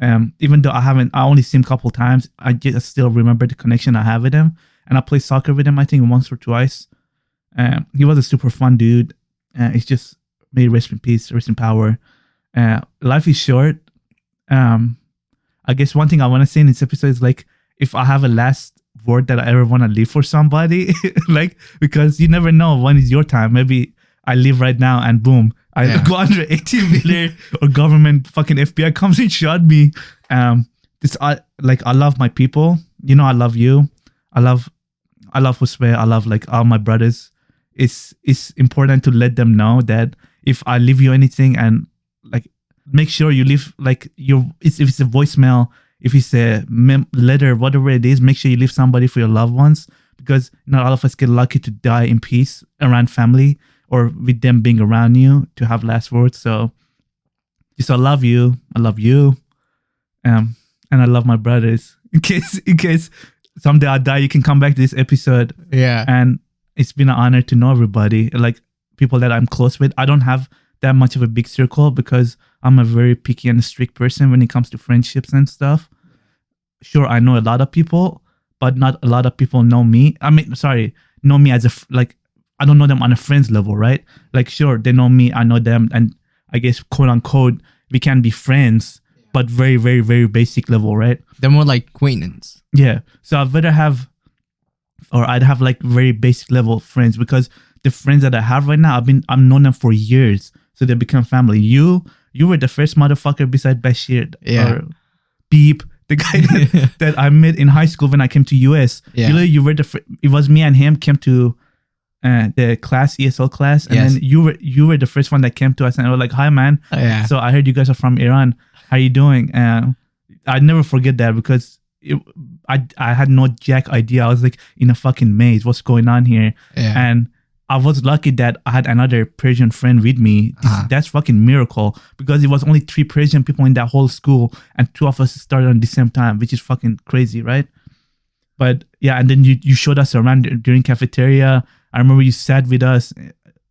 even though I only seen him a couple times, I just still remember the connection I have with him. And I played soccer with him, I think once or twice. He was a super fun dude. It's just, may rest in peace, rest in power. Life is short. I guess one thing I want to say in this episode is like, if I have a last word that I ever want to leave for somebody, like, because you never know when is your time. Maybe I live right now and boom, I go under 18 wheeler or government fucking FBI comes and shot me. I love my people. You know, I love you. I love Huswe. I love like all my brothers. It's important to let them know that if I leave you anything and like make sure you leave like if it's a voicemail, if it's a letter, whatever it is, make sure you leave somebody for your loved ones, because not all of us get lucky to die in peace around family or with them being around you to have last words. So just I love you, and I love my brothers. In case someday I die, you can come back to this episode. Yeah. And it's been an honor to know everybody, like people that I'm close with. I don't have that much of a big circle because I'm a very picky and strict person when it comes to friendships and stuff. Sure, I know a lot of people, but not a lot of people know me. Know me as I don't know them on a friends level, right? Like, sure, they know me, I know them, and I guess quote unquote we can be friends, but very, very, very basic level, right? They're more like acquaintance. Yeah. So I'd have like very basic level friends, because the friends that I have right now, I've known them for years, so they become family. You were the first motherfucker beside Bashir or Beep, the guy that I met in high school when I came to US. Yeah. You were it was me and him came to the ESL class, and then you were the first one that came to us, and I was like, "Hi, man. So I heard you guys are from Iran. How you doing?" I'd never forget that, because I had no jack idea. I was like in a fucking maze. What's going on here? Yeah. And I was lucky that I had another Persian friend with me. That's fucking miracle, because it was only 3 Persian people in that whole school, and 2 of us started at the same time, which is fucking crazy, right? But yeah, and then you showed us around during cafeteria. I remember you sat with us.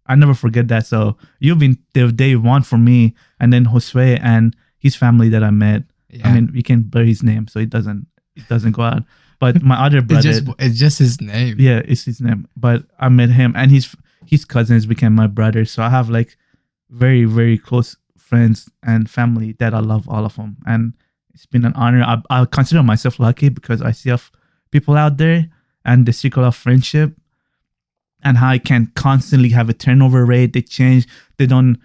I never forget that. So you've been the day one for me, and then Josue and his family that I met. Yeah. I mean, we can blur his name so it doesn't go out. But my other brother, it's just his name. Yeah, it's his name. But I met him, and his cousins became my brothers. So I have like very, very close friends and family that I love, all of them. And it's been an honor. I consider myself lucky, because I see people out there and the circle of friendship, and how I can constantly have a turnover rate. They change. They don't.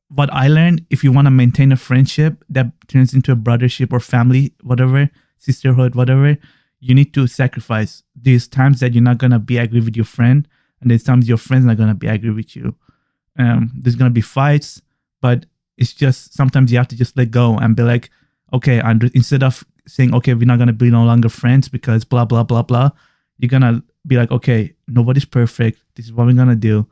What I learned, if you want to maintain a friendship that turns into a brothership or family, whatever, sisterhood, whatever, you need to sacrifice. There's times that you're not going to be agree with your friend, and there's times your friend's not going to be agree with you. There's going to be fights, but it's just sometimes you have to just let go and be like, okay, instead of saying, okay, we're not going to be no longer friends because blah, blah, blah, blah, you're going to be like, okay, nobody's perfect. This is what we're going to do.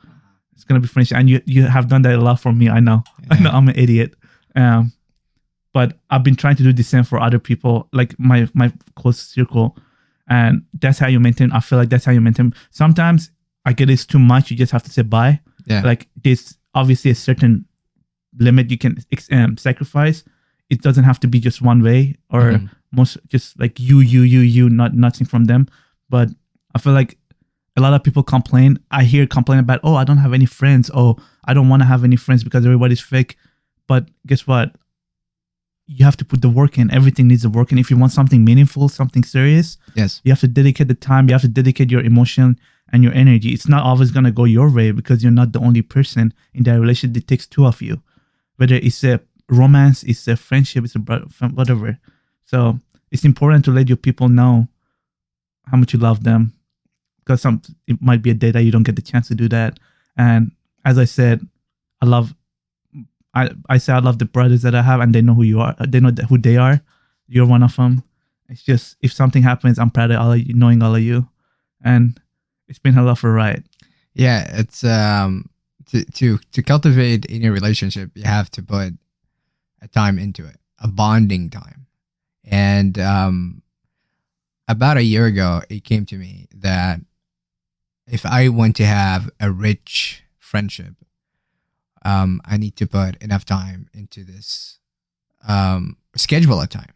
It's going to be friendship. And you have done that a lot for me. I know. Yeah. I know I'm an idiot. But I've been trying to do the same for other people, like my close circle. And that's how you maintain. I feel like that's how you maintain. Sometimes I get it's too much. You just have to say bye. Yeah. Like there's obviously a certain limit you can sacrifice. It doesn't have to be just one way, or most just like you, not nothing from them. But I feel like a lot of people complain. I hear complain about, oh, I don't have any friends. Oh, I don't want to have any friends because everybody's fake. But guess what? You have to put the work in. Everything needs the work in. If you want something meaningful, something serious, yes, you have to dedicate the time. You have to dedicate your emotion and your energy. It's not always going to go your way, because you're not the only person in that relationship. It takes 2 of you. Whether it's a romance, it's a friendship, it's a whatever. So it's important to let your people know how much you love them, because it might be a day that you don't get the chance to do that. And as I said, I say I love the brothers that I have, and they know who you are. They know who they are. You're one of them. It's just, if something happens, I'm proud of all of you, knowing all of you. And it's been a hell of a ride. Yeah, it's to cultivate in your relationship, you have to put a time into it, a bonding time. And about a year ago, it came to me that if I want to have a rich friendship, I need to put enough time into this. Schedule a time,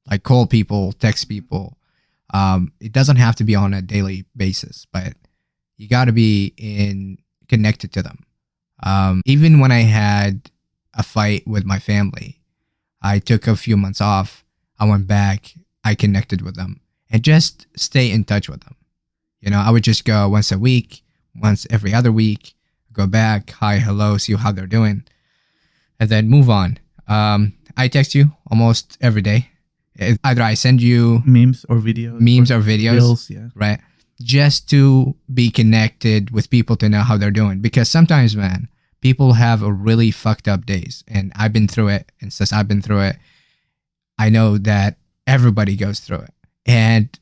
like call people, text people. It doesn't have to be on a daily basis, but you got to be connected to them. Even when I had a fight with my family, I took a few months off. I went back. I connected with them and just stay in touch with them. You know, I would just go once a week, once every other week, go back, hi, hello, see how they're doing, and then move on. I text you almost every day. Either I send you memes or videos, reels, yeah, right? Just to be connected with people, to know how they're doing. Because sometimes, man, people have a really fucked up days, and I've been through it. And since I've been through it, I know that everybody goes through it, and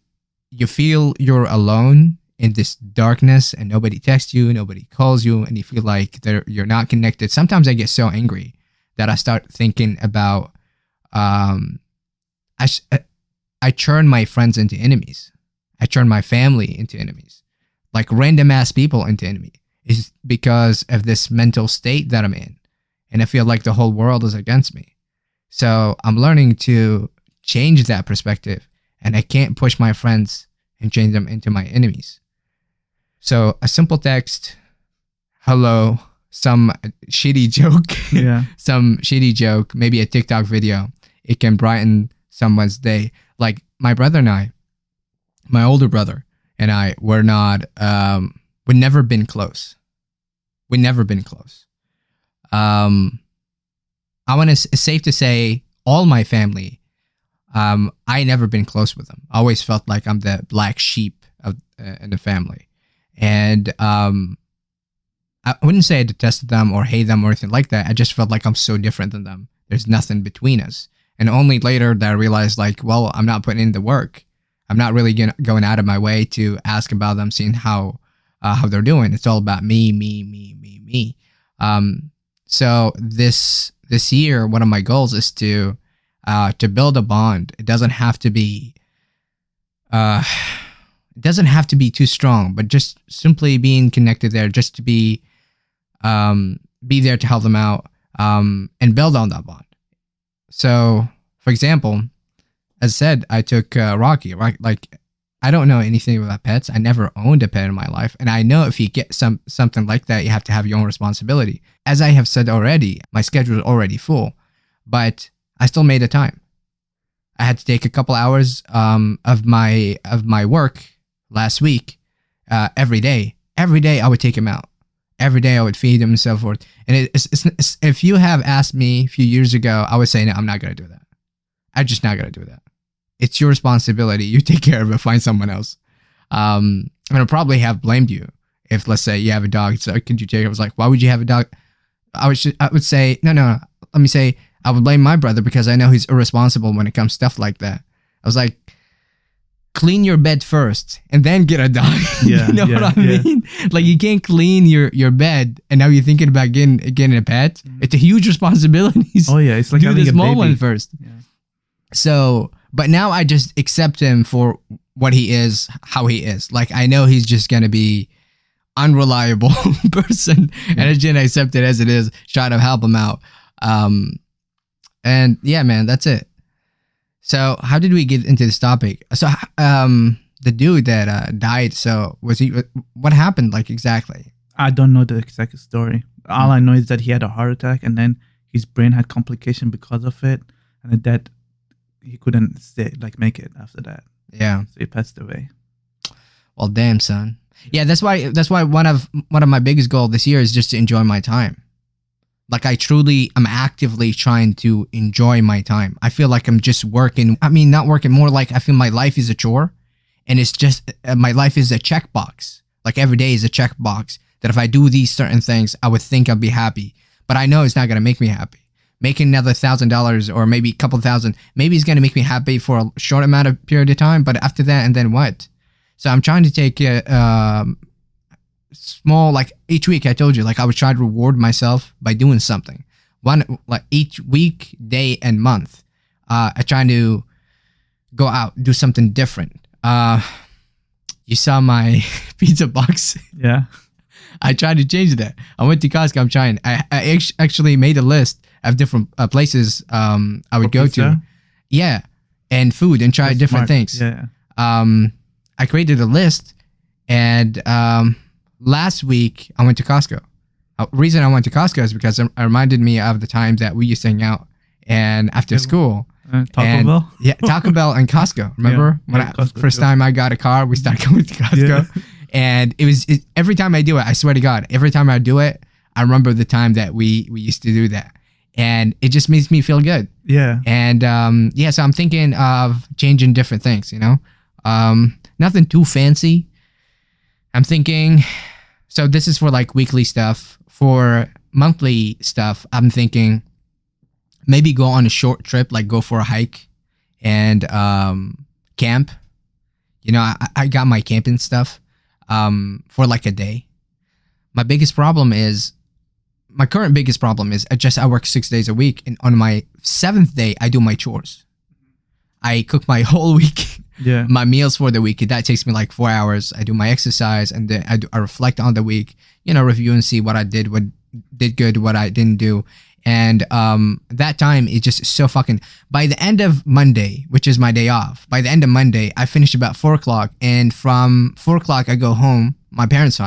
you feel you're alone in this darkness, and nobody texts you, nobody calls you, and you feel like you're not connected. Sometimes I get so angry that I start thinking about I turn my friends into enemies. I turn my family into enemies, like random ass people into enemies. It's because of this mental state that I'm in, and I feel like the whole world is against me. So I'm learning to change that perspective, and I can't push my friends and change them into my enemies. So a simple text, hello, some shitty joke, Yeah. some shitty joke, maybe a TikTok video, it can brighten someone's day. Like my brother and I, my older brother and I, we've never been close. We've never been close. It's safe to say all my family, I never been close with them. I always felt like I'm the black sheep of in the family. And I wouldn't say I detested them or hate them or anything like that. I just felt like I'm so different than them. There's nothing between us. And only later that I realized, like, well, I'm not putting in the work. I'm not really going out of my way to ask about them, seeing how they're doing. It's all about me. So this year, one of my goals is to build a bond. It doesn't have to be too strong, but just simply being connected there, just to be there to help them out, and build on that bond. So, for example, as I said, I took Rocky. Like, I don't know anything about pets. I never owned a pet in my life, and I know if you get something like that, you have to have your own responsibility. As I have said already, my schedule is already full, but I still made the time. I had to take a couple hours of my work last week every day. Every day I would take him out. Every day I would feed him and so forth. And it's, if you have asked me a few years ago, I would say, no, I'm not going to do that. I'm just not going to do that. It's your responsibility. You take care of it. Find someone else. And I'll probably have blamed you if, let's say, you have a dog. So could you take it? I was like, why would you have a dog? I would say, no. Let me say, I would blame my brother because I know he's irresponsible when it comes to stuff like that. I was like, clean your bed first and then get a dog. Yeah, you know what I mean? Like, you can't clean your bed and now you're thinking about getting a pet. It's a huge responsibility. Oh yeah, it's like do having the a small baby. one first. Yeah. So, but now I just accept him for what he is, how he is. Like, I know he's just gonna be unreliable person, and I just accept it as it is. Try to help him out. And yeah, man, that's it. So how did we get into this topic? So the dude that died, so what happened, like, exactly? I don't know the exact story. All I know is that he had a heart attack, and then his brain had complication because of it, and that he couldn't make it after that. Yeah. So he passed away. Well, damn, son. Yeah, that's why one of my biggest goals this year is just to enjoy my time. Like, I'm actively trying to enjoy my time. I feel like I'm just working. I mean, not working, more like I feel my life is a chore, and it's just my life is a checkbox. Like, every day is a checkbox that if I do these certain things, I would think I'd be happy. But I know it's not gonna make me happy. Making another $1,000 or maybe a couple thousand, maybe it's gonna make me happy for a short amount of period of time. But after that, and then what? So I'm trying to take small, like, each week I told you, like, I would try to reward myself by doing something. Like each week, day, and month, I try to go out, do something different. You saw my pizza box. Yeah. I tried to change that. I went to Costco. I'm trying. I actually made a list of different places I would go to. Yeah, and food, and try That's different smart. things. Yeah. I created a list, and last week I went to Costco. Reason I went to Costco is because it reminded me of the time that we used to hang out and after school. Taco Bell? Yeah, Taco Bell and Costco. Remember when Costco first too. time I got a car, we started going to Costco. Yeah. And every time I do it, I swear to God, every time I do it, I remember the time that we used to do that. And it just makes me feel good. Yeah. And so I'm thinking of changing different things, nothing too fancy. I'm thinking, so this is for like weekly stuff. For monthly stuff, I'm thinking maybe go on a short trip, like go for a hike and camp. You know, I got my camping stuff for like a day. My current biggest problem is I work 6 days a week, and on my 7th day, I do my chores. I cook my whole week, Yeah. my meals for the week. That takes me like 4 hours. I do my exercise, and then I reflect on the week, you know, review and see what I did, what did good, what I didn't do. And that time is just so fucking. By the end of Monday, which is my day off, by the end of Monday, I finish about 4 o'clock, and from 4 o'clock I go home, my parents'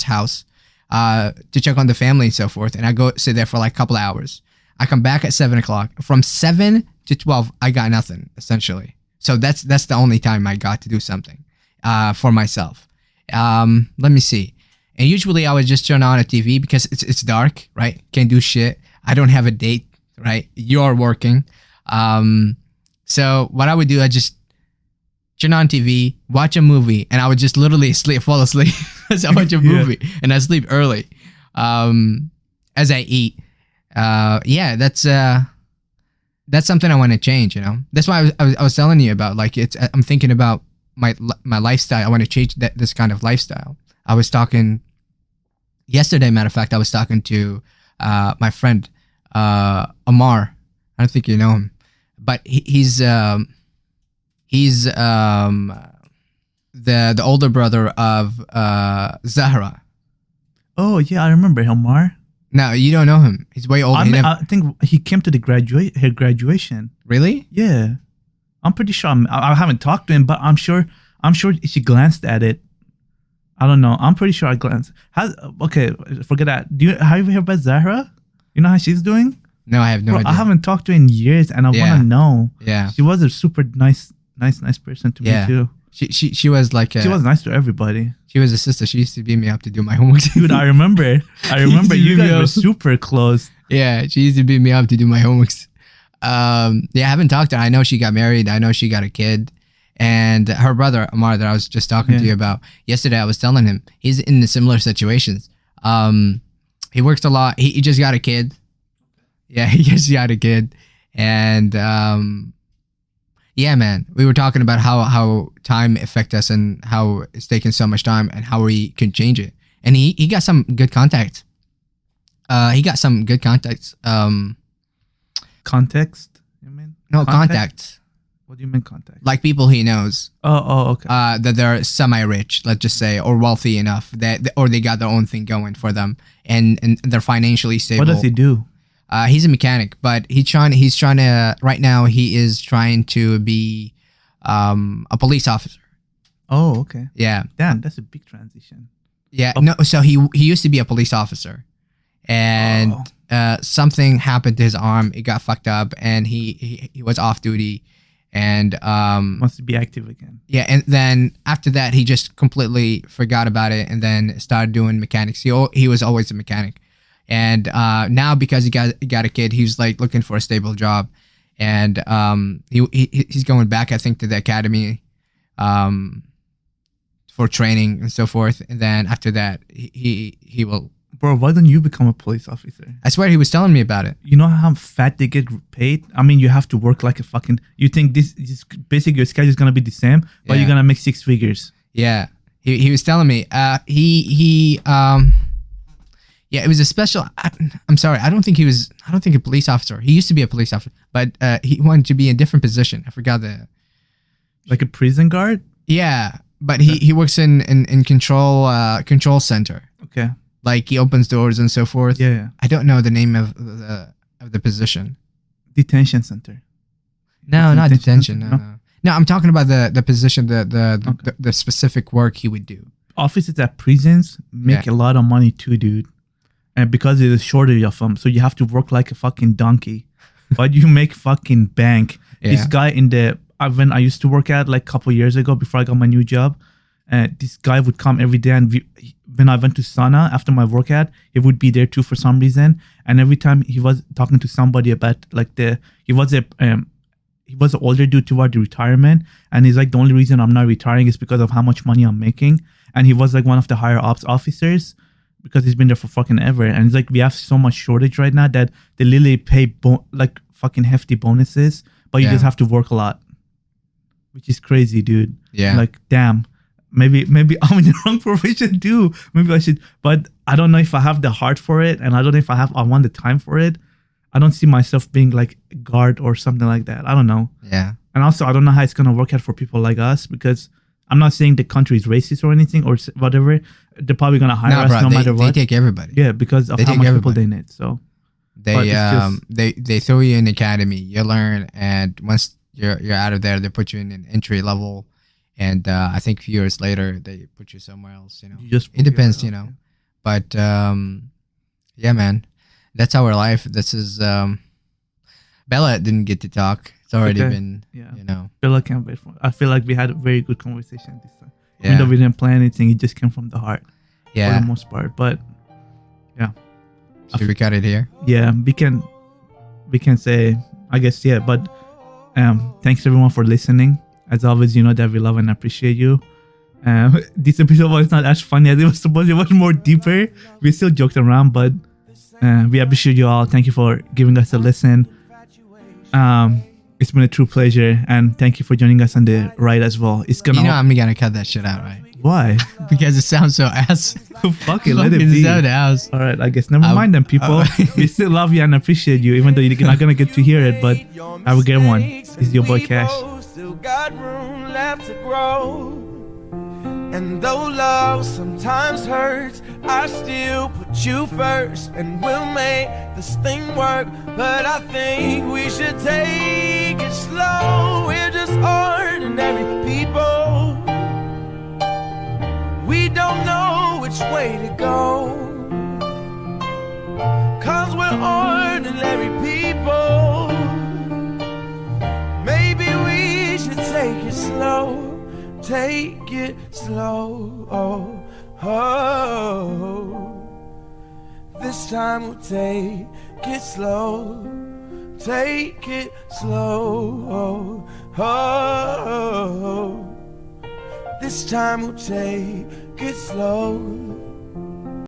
house, to check on the family and so forth, and I go sit there for like a couple of hours. I come back at 7 o'clock. From 7 to 12, I got nothing essentially. So that's the only time I got to do something for myself. Let me see. And usually I would just turn on a TV because it's dark, right? Can't do shit. I don't have a date, right? You're working. So what I would do, I just turn on TV, watch a movie, and I would just literally fall asleep as I watch a movie, and I sleep early as I eat. Yeah, that's something I want to change. You know, that's why I was telling you about. Like, I'm thinking about my lifestyle. I want to change this kind of lifestyle. I was talking yesterday. Matter of fact, I was talking to my friend Amar. I don't think you know him, but he's the older brother of Zahra. Oh yeah, I remember Hilmar. No, you don't know him. He's way older. I think he came to the her graduation. Really? Yeah, I'm pretty sure. I haven't talked to him, but I'm sure she glanced at it. I don't know. I'm pretty sure I glanced. Okay, forget that. Have you heard about Zahra? You know how she's doing? No, I have no idea. I haven't talked to her in years, and I want to know. Yeah. She was a super nice person to me too. She was like she was nice to everybody. She was a sister. She used to beat me up to do my homework. Dude, I remember. You guys were super close. Yeah, she used to beat me up to do my homeworks. Yeah, I haven't talked to her. I know she got married. I know she got a kid. And her brother, Amar, that I was just talking to you about yesterday, I was telling him, he's in the similar situations. He works a lot. He just got a kid. Yeah, he just got a kid. And yeah, man, we were talking about how time affects us and how it's taking so much time and how we can change it. And he got some good contacts. Context, you mean? No, contacts. What do you mean contact? Like people he knows. Oh, okay. That they're semi-rich, let's just say, or wealthy enough or they got their own thing going for them, and they're financially stable. What does he do? He's a mechanic, but he's trying to right now. He is trying to be a police officer. Oh, okay. Yeah. Damn, that's a big transition. Yeah. No. So he used to be a police officer, and something happened to his arm. It got fucked up, and he was off duty. And wants to be active again. Yeah, and then after that, he just completely forgot about it, and then started doing mechanics. He was always a mechanic, and now because he got a kid, he's like looking for a stable job, and he's going back, I think, to the academy, for training and so forth. And then after that, he will. Bro, why don't you become a police officer? I swear he was telling me about it. You know how fat they get paid? I mean, you have to work like a fucking... You think this basically your schedule is going to be the same, but you're going to make 6 figures. Yeah. He was telling me. Yeah, it was a special... I'm sorry. I don't think a police officer. He used to be a police officer, but he wanted to be in a different position. I forgot the... Like a prison guard? Yeah, but he works in control center. Okay. Like he opens doors and so forth. Yeah. I don't know the name of the position. Detention center. No, not detention. No, I'm talking about the position, the specific work he would do. Officers at prisons make a lot of money too, dude. And because there's a shortage of them, so you have to work like a fucking donkey. But you make fucking bank. Yeah. This guy when I used to work at like a couple years ago before I got my new job, this guy would come every day, and when I went to sauna after my workout, he would be there too for some reason. And every time he was talking to somebody about like he was an older dude toward the retirement, and he's like, the only reason I'm not retiring is because of how much money I'm making. And he was like one of the higher ops officers because it's been there for fucking ever. And it's like we have so much shortage right now that they literally pay like fucking hefty bonuses, but you Yeah. just have to work a lot, which is crazy, dude. Yeah. Like, damn. Maybe I'm in the wrong profession too. Maybe I should, but I don't know if I have the heart for it, and I don't know if I want the time for it. I don't see myself being like a guard or something like that. I don't know. Yeah. And also, I don't know how it's gonna work out for people like us, because I'm not saying the country is racist or anything or whatever. They're probably gonna hire No, us bro. no matter They what. take everybody. Yeah, because of they how take much everybody. people they need. So but They it's just- they throw you in the academy, you learn, and once you're out of there, they put you in an entry level, and I think a few years later they put you somewhere else. You know, you just it depends, yeah, you know. But yeah, man, that's our life. This is Bella didn't get to talk. It's already Okay. been, Yeah. you know, I can't wait for. I feel like we had a very good conversation this time. Even yeah, though we didn't plan anything, it just came from the heart for yeah. the most part. But Should we cut it here? yeah, we can say, I guess, yeah. But thanks everyone for listening. As always, you know that we love and appreciate you. This episode was not as funny as it was supposed. It was more deeper. We still joked around, but we appreciate you all. Thank you for giving us a listen. It's been a true pleasure, and thank you for joining us on the ride as well. It's gonna You know, I'm gonna cut that shit out, right? why? Because it sounds so ass. Fuck it, let it Fucking be. sound ass. All right, I guess never Um, mind them, people. We still love you and appreciate you, even though you're not gonna get to hear it. But have a good one. It's your boy Cash. Still got room left to grow. And though love sometimes hurts, I still put you first, and we'll make this thing work. But I think we should take it slow. We're just ordinary people. We don't know which way to go, 'cause we're ordinary people. Maybe we should take it slow. Take it slow. Oh, oh. This time we'll take it slow. Take it slow. Oh, oh. This time we'll take it slow.